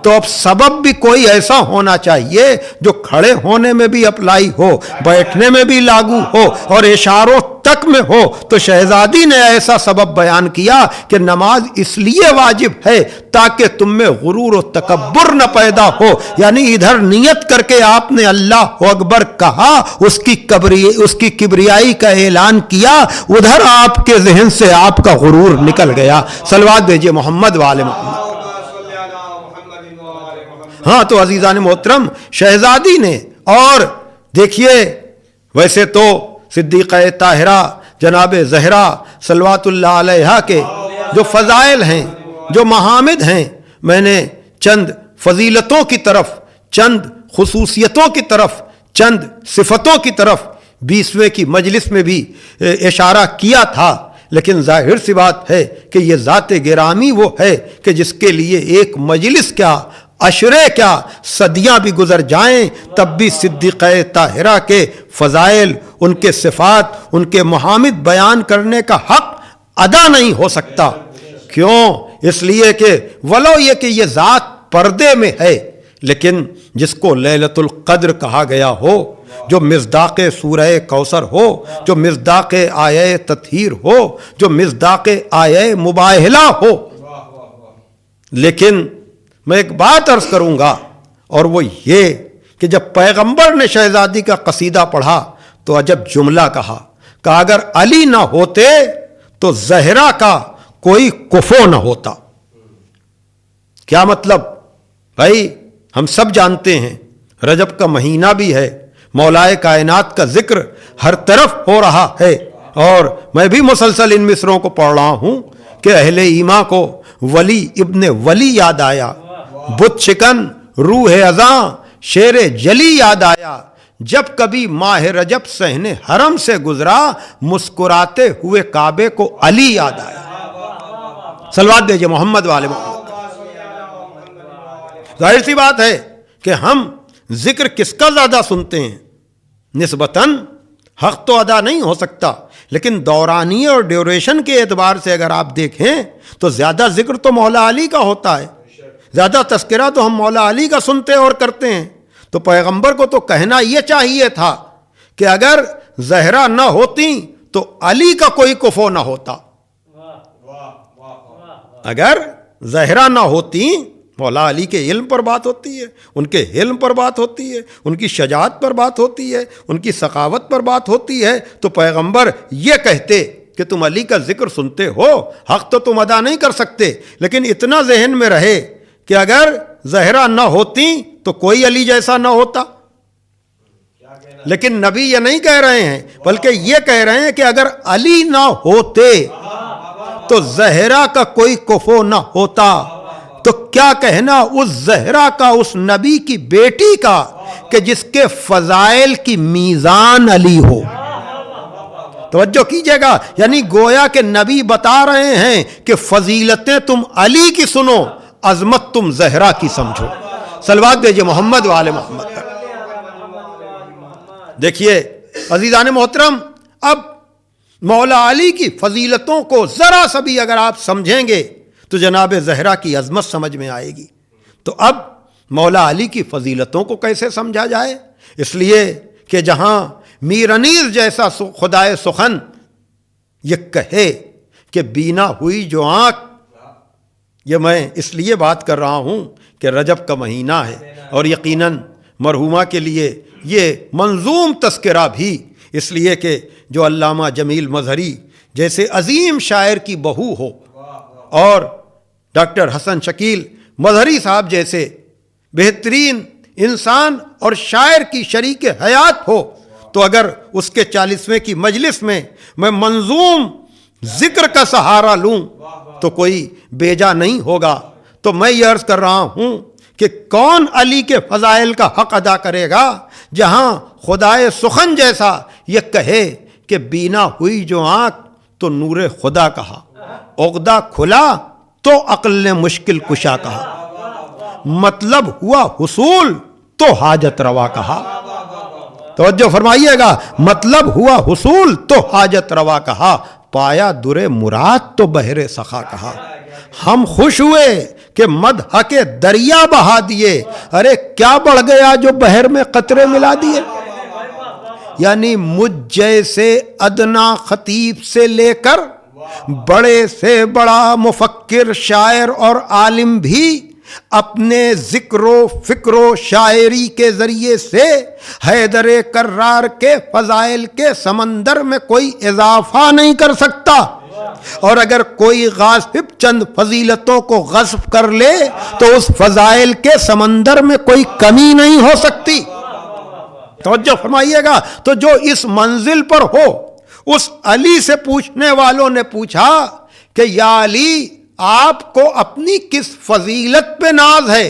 تو اب سبب بھی کوئی ایسا ہونا چاہیے جو کھڑے ہونے میں بھی اپلائی ہو، بیٹھنے میں بھی لاگو ہو اور اشاروں تک میں ہو. تو شہزادی نے ایسا سبب بیان کیا کہ نماز اس لیے واجب ہے تاکہ تم میں غرور و تکبر نہ پیدا ہو. یعنی ادھر نیت کر کے آپ نے اللہ اکبر کہا، اس کی کبریائی کا اعلان کیا، ادھر آپ کے ذہن سے آپ کا غرور نکل گیا. صلوات بھیجئے محمد وآل محمد. ہاں تو عزیزان محترم، شہزادی نے، اور دیکھیے ویسے تو صدیقہ طاہرہ جناب زہرا صلوات اللہ علیہا کے جو فضائل ہیں، جو محامد ہیں، میں نے چند فضیلتوں کی طرف، چند خصوصیتوں کی طرف، چند صفتوں کی طرف 20ویں کی مجلس میں بھی اشارہ کیا تھا. لیکن ظاہر سی بات ہے کہ یہ ذات گرامی وہ ہے کہ جس کے لیے ایک مجلس کیا، عشرے کیا، صدیاں بھی گزر جائیں تب بھی صدیقہ طاہرہ کے فضائل، ان کے صفات، ان کے محامد بیان کرنے کا حق ادا نہیں ہو سکتا. کیوں؟ اس لیے کہ ولو یہ کہ یہ ذات پردے میں ہے، لیکن جس کو لیلۃ القدر کہا گیا ہو، جو مصداق سورہ کوثر ہو، جو مصداق آیہ تطہیر ہو، جو مصداق آیہ مباہلہ ہو. لیکن میں ایک بات عرض کروں گا، اور وہ یہ کہ جب پیغمبر نے شہزادی کا قصیدہ پڑھا تو عجب جملہ کہا کہ اگر علی نہ ہوتے تو زہرا کا کوئی کفو نہ ہوتا. کیا مطلب؟ بھائی ہم سب جانتے ہیں رجب کا مہینہ بھی ہے، مولائے کائنات کا ذکر ہر طرف ہو رہا ہے، اور میں بھی مسلسل ان مصروں کو پڑھ رہا ہوں کہ اہل ایمان کو ولی ابن ولی یاد آیا، بت شکن روح ازاں شیر جلی یاد آیا، جب کبھی ماہ رجب صحن حرم سے گزرا مسکراتے ہوئے کعبے کو علی یاد آیا. صلوات دیجئے محمد والے محمد. ظاہر سی بات ہے کہ ہم ذکر کس کا زیادہ سنتے ہیں؟ نسبتاً حق تو ادا نہیں ہو سکتا، لیکن دورانی اور ڈیوریشن کے اعتبار سے اگر آپ دیکھیں تو زیادہ ذکر تو مولا علی کا ہوتا ہے، زیادہ تذکرہ تو ہم مولا علی کا سنتے اور کرتے ہیں. تو پیغمبر کو تو کہنا یہ چاہیے تھا کہ اگر زہرا نہ ہوتی تو علی کا کوئی کفو نہ ہوتا. اگر زہرا نہ ہوتی، مولا علی کے علم پر بات ہوتی ہے، ان کے حلم پر بات ہوتی ہے، ان کی شجاعت پر بات ہوتی ہے، ان کی سخاوت پر بات ہوتی ہے، تو پیغمبر یہ کہتے کہ تم علی کا ذکر سنتے ہو، حق تو تم ادا نہیں کر سکتے، لیکن اتنا ذہن میں رہے کہ اگر زہرا نہ ہوتی تو کوئی علی جیسا نہ ہوتا. لیکن نبی یہ نہیں کہہ رہے ہیں، بلکہ یہ کہہ رہے ہیں کہ اگر علی نہ ہوتے تو زہرا کا کوئی کفو نہ ہوتا. تو کیا کہنا اس زہرا کا، اس نبی کی بیٹی کا کہ جس کے فضائل کی میزان علی ہو. توجہ کیجئے گا، یعنی گویا کہ نبی بتا رہے ہیں کہ فضیلتیں تم علی کی سنو، عظمت تم زہرا کی سمجھو. صلوات دیجئے محمد وآل محمد. دیکھیے عزیزان محترم، اب مولا علی کی فضیلتوں کو ذرا سا بھی اگر آپ سمجھیں گے تو جناب زہرا کی عظمت سمجھ میں آئے گی. تو اب مولا علی کی فضیلتوں کو کیسے سمجھا جائے؟ اس لیے کہ جہاں میر انیس جیسا خدائے سخن یہ کہے کہ بینا ہوئی جو آنکھ، یہ میں اس لیے بات کر رہا ہوں کہ رجب کا مہینہ ہے اور یقیناً مرحومہ کے لیے یہ منظوم تذکرہ بھی اس لیے کہ جو علامہ جمیل مظہری جیسے عظیم شاعر کی بہو ہو اور ڈاکٹر حسن شکیل مظہری صاحب جیسے بہترین انسان اور شاعر کی شریک حیات ہو، تو اگر اس کے 40ویں کی مجلس میں میں منظوم ذکر کا سہارا لوں تو کوئی بیجا نہیں ہوگا۔ تو میں یہ عرض کر رہا ہوں کہ کون علی کے فضائل کا حق ادا کرے گا جہاں خدائے سخن جیسا یہ کہے کہ بینا ہوئی جو آنکھ تو نور خدا کہا، عقدہ کھلا تو عقل نے مشکل کشا کہا، مطلب ہوا حصول تو حاجت روا کہا۔ توجہ فرمائیے گا، مطلب ہوا حصول تو حاجت روا کہا، پایا در مراد تو بحر سخا کہا۔ ہم خوش ہوئے کہ مدح کے دریا بہا دیے، ارے کیا بڑھ گیا جو بحر میں قطرے ملا دیے۔ یعنی مجھ جیسے ادنا خطیب سے لے کر بڑے سے بڑا مفکر شاعر اور عالم بھی اپنے ذکر و فکر و شاعری کے ذریعے سے حیدر کرار کے فضائل کے سمندر میں کوئی اضافہ نہیں کر سکتا، اور اگر کوئی غاصب چند فضیلتوں کو غصب کر لے تو اس فضائل کے سمندر میں کوئی کمی نہیں ہو سکتی۔ توجہ فرمائیے گا، تو جو اس منزل پر ہو، اس علی سے پوچھنے والوں نے پوچھا کہ یا علی آپ کو اپنی کس فضیلت پہ ناز ہے؟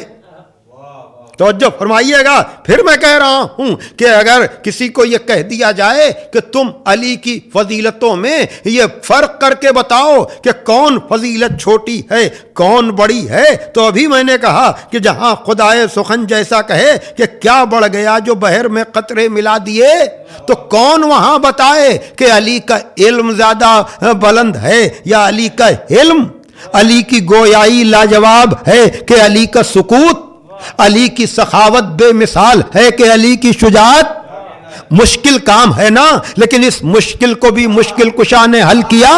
توجہ فرمائیے گا، پھر میں کہہ رہا ہوں کہ اگر کسی کو یہ کہہ دیا جائے کہ تم علی کی فضیلتوں میں یہ فرق کر کے بتاؤ کہ کون فضیلت چھوٹی ہے کون بڑی ہے، تو ابھی میں نے کہا کہ جہاں خدائے سخن جیسا کہے کہ کیا بڑھ گیا جو بحر میں قطرے ملا دیے، تو کون وہاں بتائے کہ علی کا علم زیادہ بلند ہے یا علی کا علم، علی کی گویائی لاجواب ہے کہ علی کا سکوت، علی کی سخاوت بے مثال ہے کہ علی کی شجاعت۔ مشکل کام ہے نا، لیکن اس مشکل کو بھی مشکل کشا نے حل کیا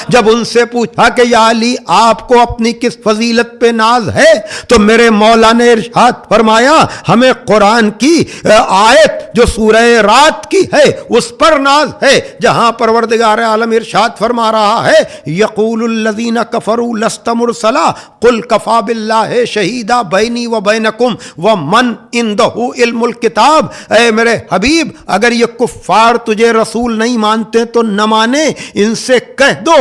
جب ان سے پوچھا کہ یا علی آپ کو اپنی کس فضیلت پہ ناز ہے، تو میرے مولا نے ارشاد فرمایا ہمیں قرآن کی آیت جو سورہ رات کی ہے اس پر ناز ہے، جہاں پروردگار عالم ارشاد فرما رہا ہے یقول الذین کفروا لست مرسلا قل کفی باللہ شہیدا بینی و بینکم ومن عندہ علم الکتاب۔ اے میرے حبیب اگر یہ کفار تجھے رسول نہیں مانتے تو نہ مانے، ان سے کہہ دو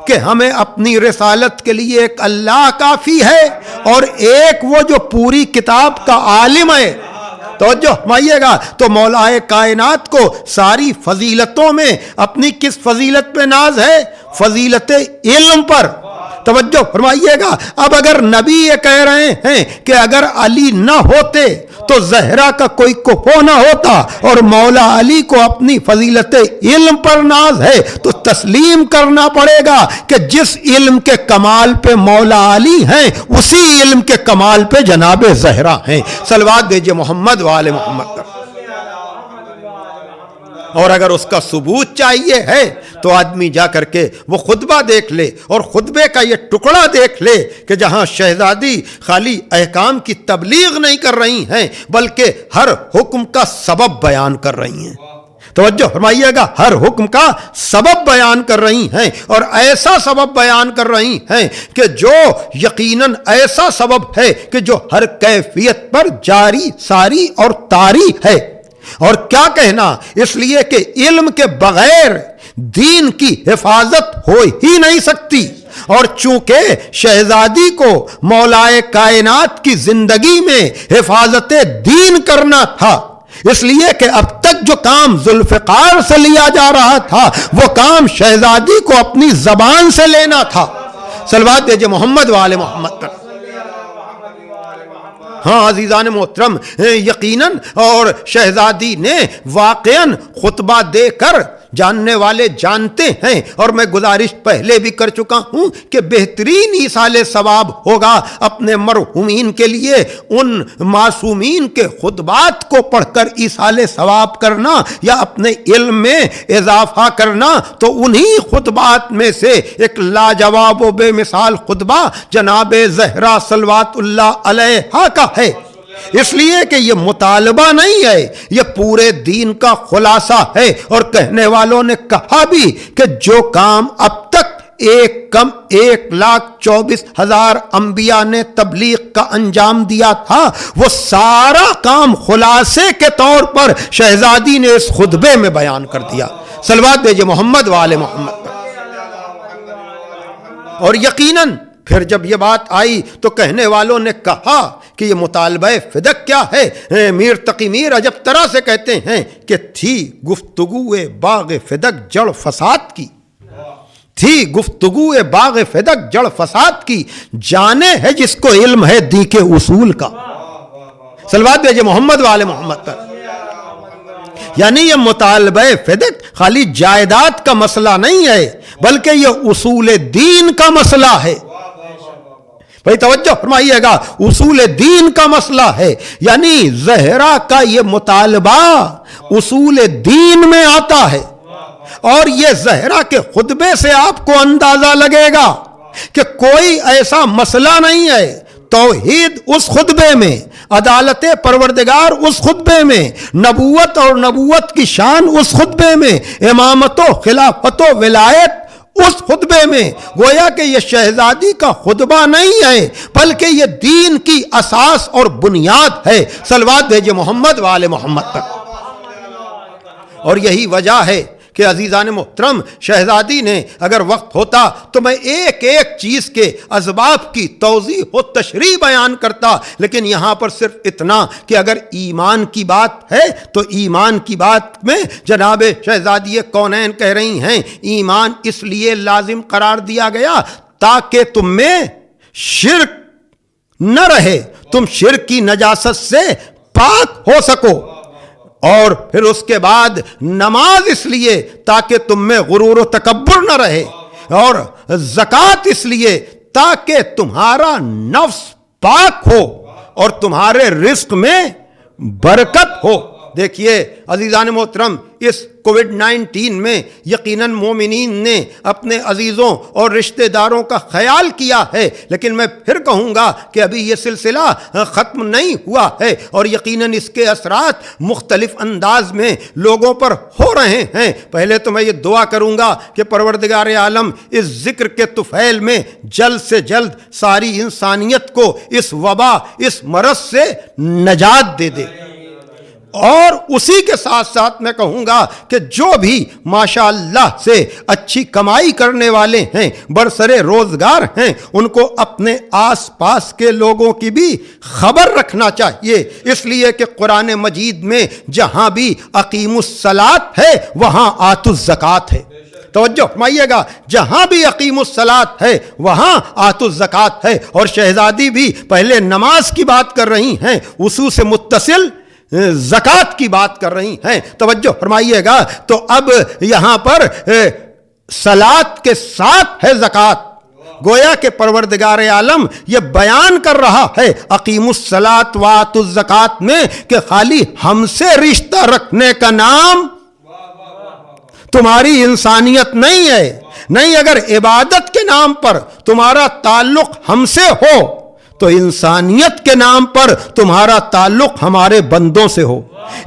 کہ ہمیں اپنی رسالت کے لیے ایک اللہ کافی ہے اور ایک وہ جو پوری کتاب کا عالم ہے۔ توجہ فرمائیے گا، تو مولا کائنات کو ساری فضیلتوں میں اپنی کس فضیلت پہ ناز ہے؟ فضیلت علم پر۔ توجہ فرمائیے گا، اب اگر نبی یہ کہہ رہے ہیں کہ اگر علی نہ ہوتے تو زہرا کا کوئی کفو نہ ہوتا، اور مولا علی کو اپنی فضیلت علم پر ناز ہے، تو تسلیم کرنا پڑے گا کہ جس علم کے کمال پہ مولا علی ہیں اسی علم کے کمال پہ جناب زہرا ہیں۔ صلوات دیجئے محمد وآل محمد پر۔ اور اگر اس کا ثبوت چاہیے ہے تو آدمی جا کر کے وہ خطبہ دیکھ لے، اور خطبے کا یہ ٹکڑا دیکھ لے کہ جہاں شہزادی خالی احکام کی تبلیغ نہیں کر رہی ہیں بلکہ ہر حکم کا سبب بیان کر رہی ہیں۔ توجہ فرمائیے گا، ہر حکم کا سبب بیان کر رہی ہیں، اور ایسا سبب بیان کر رہی ہیں کہ جو یقیناً ایسا سبب ہے کہ جو ہر کیفیت پر جاری ساری اور طاری ہے۔ اور کیا کہنا، اس لیے کہ علم کے بغیر دین کی حفاظت ہو ہی نہیں سکتی، اور چونکہ شہزادی کو مولائے کائنات کی زندگی میں حفاظت دین کرنا تھا، اس لیے کہ اب تک جو کام ذوالفقار سے لیا جا رہا تھا وہ کام شہزادی کو اپنی زبان سے لینا تھا۔ صلوات دیجئے محمد وآل محمد پر۔ ہاں عزیزان محترم، یقیناً اور شہزادی نے واقعاً خطبہ دے کر جاننے والے جانتے ہیں، اور میں گزارش پہلے بھی کر چکا ہوں کہ بہترین ایصال ثواب ہوگا اپنے مرحومین کے لیے ان معصومین کے خطبات کو پڑھ کر ایصال ثواب کرنا یا اپنے علم میں اضافہ کرنا، تو انہی خطبات میں سے ایک لاجواب و بے مثال خطبہ جناب زہرا صلوات اللہ علیہا کا ہے۔ اس لیے کہ یہ مطالبہ نہیں ہے، یہ پورے دین کا خلاصہ ہے۔ اور کہنے والوں نے کہا بھی کہ جو کام اب تک 1,24,000 انبیاء نے تبلیغ کا انجام دیا تھا، وہ سارا کام خلاصے کے طور پر شہزادی نے اس خطبے میں بیان کر دیا۔ صلوات بھیجے محمد وآل محمد پر۔ اور یقیناً پھر جب یہ بات آئی تو کہنے والوں نے کہا کہ یہ مطالبہ فدق کیا ہے؟ میر تقی میر عجب طرح سے کہتے ہیں کہ تھی گفتگو باغ فدق جڑ فساد کی، تھی گفتگو باغ فدق جڑ فساد کی، جانے ہے جس کو علم ہے دی کے اصول کا۔ صلوات بھیجے محمد وآل محمد پر۔ یعنی یہ مطالبہ فدق خالی جائیداد کا مسئلہ نہیں ہے، بلکہ یہ اصول دین کا مسئلہ ہے۔ بھائی توجہ فرمائیے گا، اصول دین کا مسئلہ ہے، یعنی زہرا کا یہ مطالبہ اصول دین میں آتا ہے۔ اور یہ زہرا کے خطبے سے آپ کو اندازہ لگے گا کہ کوئی ایسا مسئلہ نہیں ہے، توحید اس خطبے میں، عدالت پروردگار اس خطبے میں، نبوت اور نبوت کی شان اس خطبے میں، امامت و خلافت و ولایت اس خطبے میں۔ گویا کہ یہ شہزادی کا خطبہ نہیں ہے، بلکہ یہ دین کی اساس اور بنیاد ہے۔ صلوات بھیجے محمد وآل محمد پر۔ اور یہی وجہ ہے کہ عزیزان محترم، شہزادی نے اگر وقت ہوتا تو میں ایک ایک چیز کے اسباب کی توضیح و تشریح بیان کرتا، لیکن یہاں پر صرف اتنا کہ اگر ایمان کی بات ہے تو ایمان کی بات میں جناب شہزادی کونین کہہ رہی ہیں ایمان اس لیے لازم قرار دیا گیا تاکہ تم میں شرک نہ رہے، تم شرک کی نجاست سے پاک ہو سکو۔ اور پھر اس کے بعد نماز اس لیے تاکہ تم میں غرور و تکبر نہ رہے، اور زکوٰۃ اس لیے تاکہ تمہارا نفس پاک ہو اور تمہارے رزق میں برکت ہو۔ دیکھیے عزیزان محترم، اس کووڈ-19 میں یقیناً مومنین نے اپنے عزیزوں اور رشتہ داروں کا خیال کیا ہے، لیکن میں پھر کہوں گا کہ ابھی یہ سلسلہ ختم نہیں ہوا ہے، اور یقیناً اس کے اثرات مختلف انداز میں لوگوں پر ہو رہے ہیں۔ پہلے تو میں یہ دعا کروں گا کہ پروردگار عالم اس ذکر کے طفیل میں جلد سے جلد ساری انسانیت کو اس وبا، اس مرض سے نجات دے دے۔ اور اسی کے ساتھ ساتھ میں کہوں گا کہ جو بھی ماشاءاللہ سے اچھی کمائی کرنے والے ہیں، برسرے روزگار ہیں، ان کو اپنے آس پاس کے لوگوں کی بھی خبر رکھنا چاہیے، اس لیے کہ قرآن مجید میں جہاں بھی اقیم الصلاۃ ہے وہاں آتوا الزکوٰۃ ہے۔ توجہ فرمائیے گا، جہاں بھی اقیم الصلاۃ ہے وہاں آتوا الزکوٰۃ ہے۔ اور شہزادی بھی پہلے نماز کی بات کر رہی ہیں، اسی سے متصل زکوٰۃ کی بات کر رہی ہیں۔ توجہ فرمائیے گا، تو اب یہاں پر صلاۃ کے ساتھ ہے زکوٰۃ۔ گویا کہ پروردگار عالم یہ بیان کر رہا ہے اقیم الصلاۃ وآتوا الزکوٰۃ میں کہ خالی ہم سے رشتہ رکھنے کا نام تمہاری انسانیت نہیں ہے، نہیں، اگر عبادت کے نام پر تمہارا تعلق ہم سے ہو تو انسانیت کے نام پر تمہارا تعلق ہمارے بندوں سے ہو۔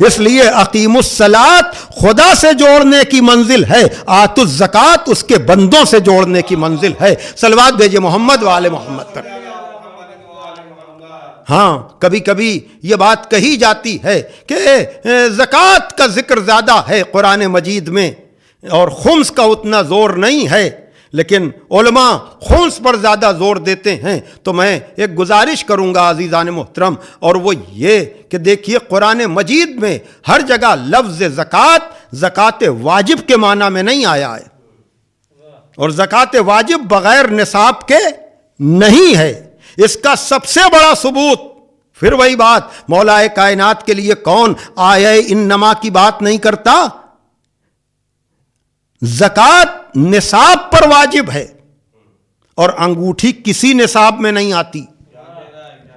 اس لیے اقیم الصلاۃ خدا سے جوڑنے کی منزل ہے، آتوا الزکوٰۃ اس کے بندوں سے جوڑنے کی منزل ہے۔ صلوات بھیجے محمد وآل محمد پر۔ ہاں، کبھی کبھی یہ بات کہی جاتی ہے کہ زکوٰۃ کا ذکر زیادہ ہے قرآن مجید میں اور خمس کا اتنا زور نہیں ہے، لیکن علماء خمس پر زیادہ زور دیتے ہیں۔ تو میں ایک گزارش کروں گا عزیزان محترم، اور وہ یہ کہ دیکھیے قرآن مجید میں ہر جگہ لفظ زکوٰۃ واجب کے معنی میں نہیں آیا ہے، اور زکوٰۃ واجب بغیر نصاب کے نہیں ہے۔ اس کا سب سے بڑا ثبوت پھر وہی بات، مولا کائنات کے لیے کون آیہ انما کی بات نہیں کرتا؟ زکوٰۃ نصاب پر واجب ہے اور انگوٹھی کسی نصاب میں نہیں آتی۔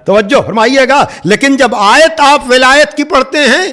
توجہ فرمائیے گا، لیکن جب آیت آپ ولایت کی پڑھتے ہیں،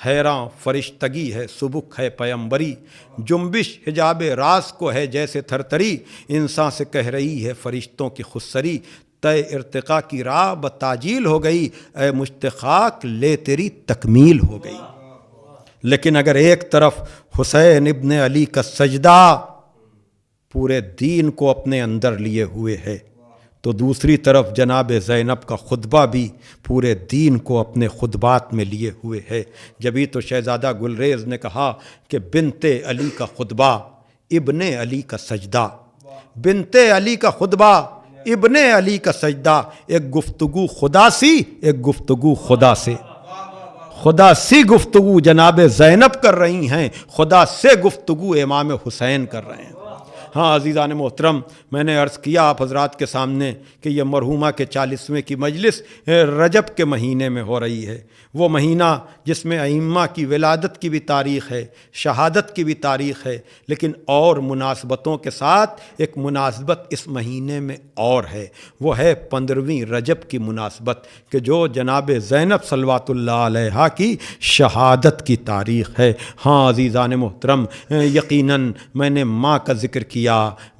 حیراں فرشتگی ہے سبک ہے پیمبری، جنبش حجاب راز کو ہے جیسے تھرتری، انسان سے کہہ رہی ہے فرشتوں کی خودسری، طے ارتقاء کی راہ بتاجیل ہو گئی، اے مشتخاک لے تیری تکمیل ہو گئی۔ لیکن اگر ایک طرف حسین ابن علی کا سجدہ پورے دین کو اپنے اندر لیے ہوئے ہے، تو دوسری طرف جناب زینب کا خطبہ بھی پورے دین کو اپنے خطبات میں لیے ہوئے ہے۔ جبھی تو شہزادہ گلریز نے کہا کہ بنت علی کا خطبہ ابن علی کا سجدہ، بنت علی کا خطبہ ابن علی کا سجدہ، ایک گفتگو خدا سی، ایک گفتگو خدا سے، خدا سی گفتگو جناب زینب کر رہی ہیں، خدا سے گفتگو امام حسین کر رہے ہیں۔ ہاں عزیزان محترم، میں نے عرض کیا آپ حضرات کے سامنے کہ یہ مرحومہ کے 40ویں کی مجلس رجب کے مہینے میں ہو رہی ہے، وہ مہینہ جس میں ائمہ کی ولادت کی بھی تاریخ ہے، شہادت کی بھی تاریخ ہے، لیکن اور مناسبتوں کے ساتھ ایک مناسبت اس مہینے میں اور ہے، وہ ہے 15ویں رجب کی مناسبت کہ جو جناب زینب صلوات اللہ علیہا کی شہادت کی تاریخ ہے۔ ہاں عزیزان محترم، یقیناً میں نے ماں کا ذکر کیا،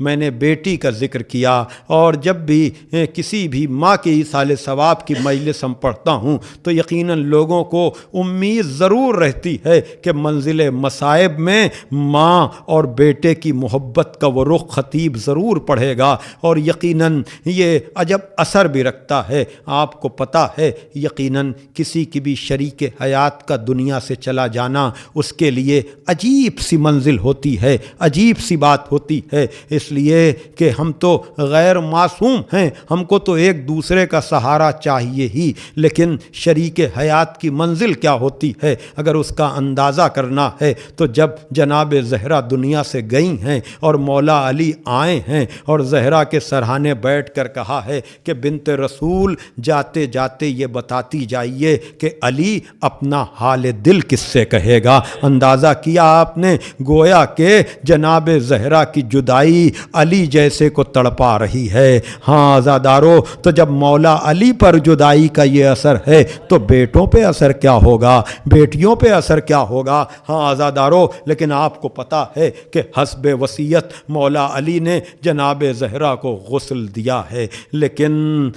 میں نے بیٹی کا ذکر کیا، اور جب بھی کسی بھی ماں کے ایصال ثواب کی مجلس ہم پڑھتا ہوں تو یقیناً لوگوں کو امید ضرور رہتی ہے کہ منزل مصائب میں ماں اور بیٹے کی محبت کا وہ رخ خطیب ضرور پڑھے گا، اور یقیناً یہ عجب اثر بھی رکھتا ہے۔ آپ کو پتہ ہے یقیناً کسی کی بھی شریک حیات کا دنیا سے چلا جانا اس کے لیے عجیب سی منزل ہوتی ہے، عجیب سی بات ہوتی ہے، اس لیے کہ ہم تو غیر معصوم ہیں، ہم کو تو ایک دوسرے کا سہارا چاہیے ہی، لیکن شریک حیات کی منزل کیا ہوتی ہے اگر اس کا اندازہ کرنا ہے تو جب جناب زہرا دنیا سے گئی ہیں اور مولا علی آئے ہیں اور زہرا کے سرہانے بیٹھ کر کہا ہے کہ بنت رسول جاتے جاتے یہ بتاتی جائیے کہ علی اپنا حال دل کس سے کہے گا۔ اندازہ کیا آپ نے، گویا کہ جناب زہرا کی جدائی علی جیسے کو تڑپا رہی ہے۔ ہاں عزادارو، تو جب مولا علی پر جدائی کا یہ اثر ہے تو بیٹوں پہ اثر کیا ہوگا، بیٹیوں پہ اثر کیا ہوگا۔ ہاں عزادارو، لیکن آپ کو پتہ ہے کہ حسب وصیت مولا علی نے جناب زہرا کو غسل دیا ہے، لیکن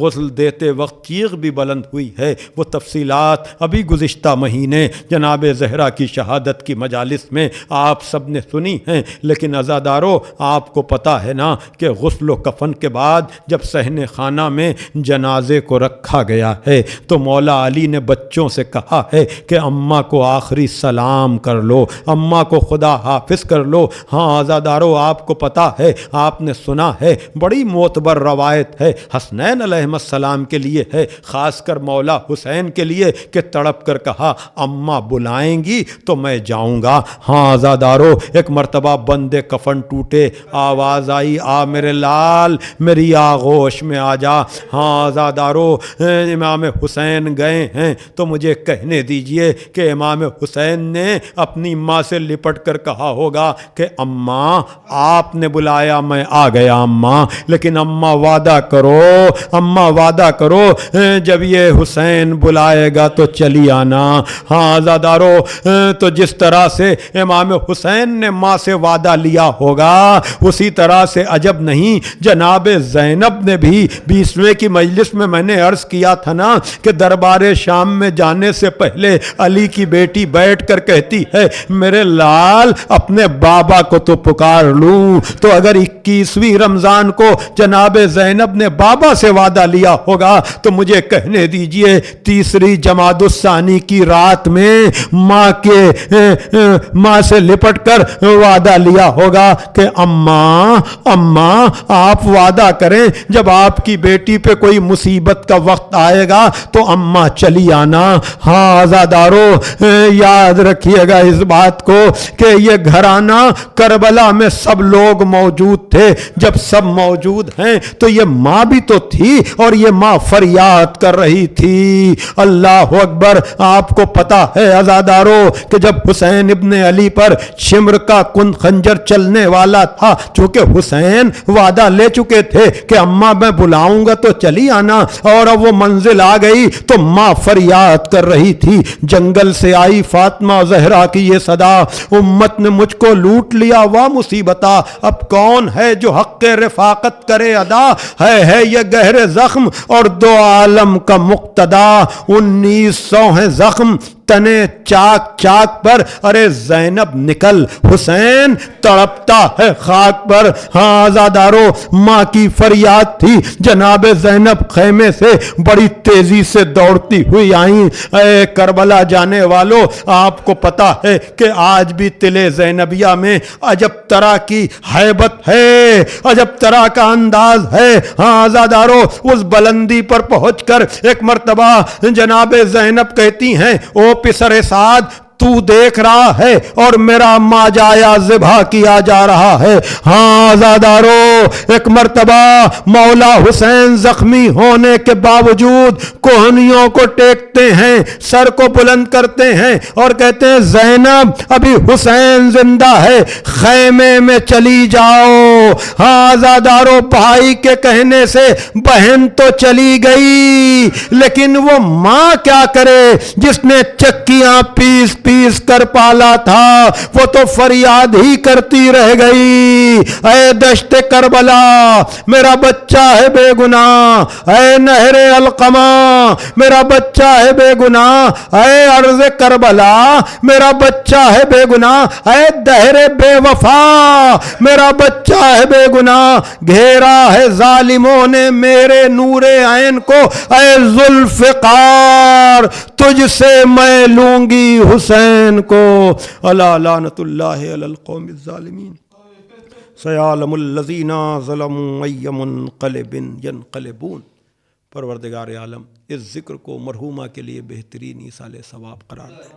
غسل دیتے وقت چیخ بھی بلند ہوئی ہے۔ وہ تفصیلات ابھی گزشتہ مہینے جناب زہرا کی شہادت کی مجالس میں آپ سب نے سنی ہیں، لیکن عزادارو آپ کو پتہ ہے نا کہ غسل و کفن کے بعد جب صحن خانہ میں جنازے کو رکھا گیا ہے تو مولا علی نے بچوں سے کہا ہے کہ اماں کو آخری سلام کر لو، اماں کو خدا حافظ کر لو۔ ہاں عزادارو آپ کو پتہ ہے، آپ نے سنا ہے، بڑی معتبر روایت ہے، حسنین علیہ السلام کے لیے ہے، خاص کر مولا حسین کے لیے، کہ تڑپ کر کہا اماں بلائیں گی تو میں جاؤں گا۔ ہاں عزادارو ایک مرتبہ بندے کفن ٹوٹے، آواز آئی آ میرے لال میری آغوش میں آ جا۔ ہاں عزادارو امام حسین گئے ہیں تو مجھے کہنے دیجئے کہ امام حسین نے اپنی ماں سے لپٹ کر کہا ہوگا کہ اماں آپ نے بلایا میں آ گیا اماں، لیکن اماں وعدہ کرو، اماں وعدہ کرو جب یہ حسین بلائے گا تو چلی آنا۔ ہاں عزادارو تو جس طرح سے امام حسین نے ماں سے وعدہ لیا ہوگا اسی طرح سے عجب نہیں جناب زینب نے بھی 20ویں کی مجلس میں نے عرض کیا تھا نا کہ دربار شام میں جانے سے پہلے علی کی بیٹی بیٹھ کر کہتی ہے میرے لال اپنے بابا کو تو پکار لوں، تو اگر 21ویں رمضان کو جناب زینب نے بابا سے وعدہ لیا ہوگا تو مجھے کہنے دیجئے 3 جمادی الثانی کی رات میں ماں سے لپٹ کر وعدہ لیا ہوگا کہ اماں آپ وعدہ کریں جب آپ کی بیٹی پہ کوئی مصیبت کا وقت آئے گا تو اماں چلی آنا۔ ہاں عزادارو یاد رکھیے گا اس بات کو کہ یہ گھرانہ کربلا میں سب لوگ موجود تھے، جب سب موجود ہیں تو یہ ماں بھی تو تھی اور یہ ماں فریاد کر رہی تھی۔ اللہ اکبر۔ آپ کو پتا ہے عزادارو کہ جب حسین ابن علی پر شمر کا خنجر چلنے والا تھا، چونکہ حسین وعدہ لے چکے تھے کہ اماں میں بلاؤں گا تو چلی آنا، اور اب وہ منزل آ گئی تو ماں فریاد کر رہی تھی، جنگل سے آئی فاطمہ زہرا کی یہ صدا، امت نے مجھ کو لوٹ لیا وا مصیبتا، اب کون ہے جو حق رفاقت کرے ادا، ہے یہ گہرے زخم اور دو عالم کا مقتدا، 1900 ہیں زخم تنے چاک چاک پر، ارے زینب نکل، حسین تڑپتا ہے خاک پر۔ ہاں آزادارو، ماں کی فریاد تھی، جناب زینب خیمے سے بڑی تیزی سے دوڑتی ہوئی آئیں۔ اے کربلا جانے والو، آپ کو پتا ہے کہ آج بھی تلے زینبیہ میں عجب طرح کی ہیبت ہے، عجب طرح کا انداز ہے۔ ہاں آزادارو، اس بلندی پر پہنچ کر ایک مرتبہ جناب زینب کہتی ہیں، او پسر سعد، تو دیکھ رہا ہے اور میرا ماجایا ذبح کیا جا رہا ہے۔ ہاں آزادارو، ایک مرتبہ مولا حسین زخمی ہونے کے باوجود کوہنیوں کو ٹیکتے ہیں، سر کو بلند کرتے ہیں اور کہتے ہیں زینب ابھی حسین زندہ ہے، خیمے میں چلی جاؤ۔ ہاں آزادارو، بھائی کے کہنے سے بہن تو چلی گئی، لیکن وہ ماں کیا کرے جس نے چکیاں پیس پیس کر پالا تھا، وہ تو فریاد ہی کرتی رہ گئی، اے دشت کربلا میرا بچہ ہے بے گناہ، اے نہر القمہ میرا بچہ ہے بے گناہ، اے ارض کربلا میرا بچہ ہے بے گناہ، اے دہر بے وفا میرا بچہ ہے بے گناہ، گھیرا ہے ظالموں نے میرے نور عین کو، اے ذوالفقار تجھ سے میں لوں گی حسین کو، الا لعنت اللہ علی القوم الظالمین، سیعلم الذین ظلموا ای منقلب ینقلبون۔ پروردگار عالم اس ذکر کو مرحومہ کے لیے بہترین ایصال ثواب قرار دے،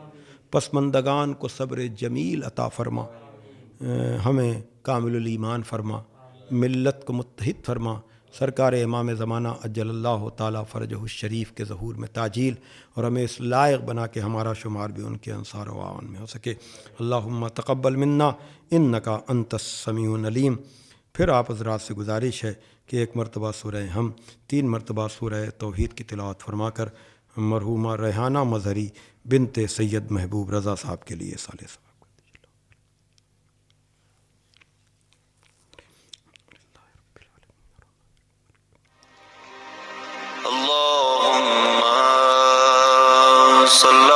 پسماندگان کو صبر جمیل عطا فرما، ہمیں کامل الایمان فرما، ملت کو متحد فرما، سرکار امام زمانہ اجل اللہ تعالیٰ فرجہ الشریف کے ظہور میں تعجیل، اور ہمیں اس لائق بنا کہ ہمارا شمار بھی ان کے انصار و اعوان میں ہو سکے۔ اللہم تقبل منا انکا انت السمیع العلیم۔ پھر آپ حضرات سے گزارش ہے کہ ایک مرتبہ سورہ ہم، 3 مرتبہ سورہ توحید کی تلاوت فرما کر مرحومہ ریحانہ مظہری بنت سید محبوب رضا صاحب کے لیے سال ثواب۔ اللهم صل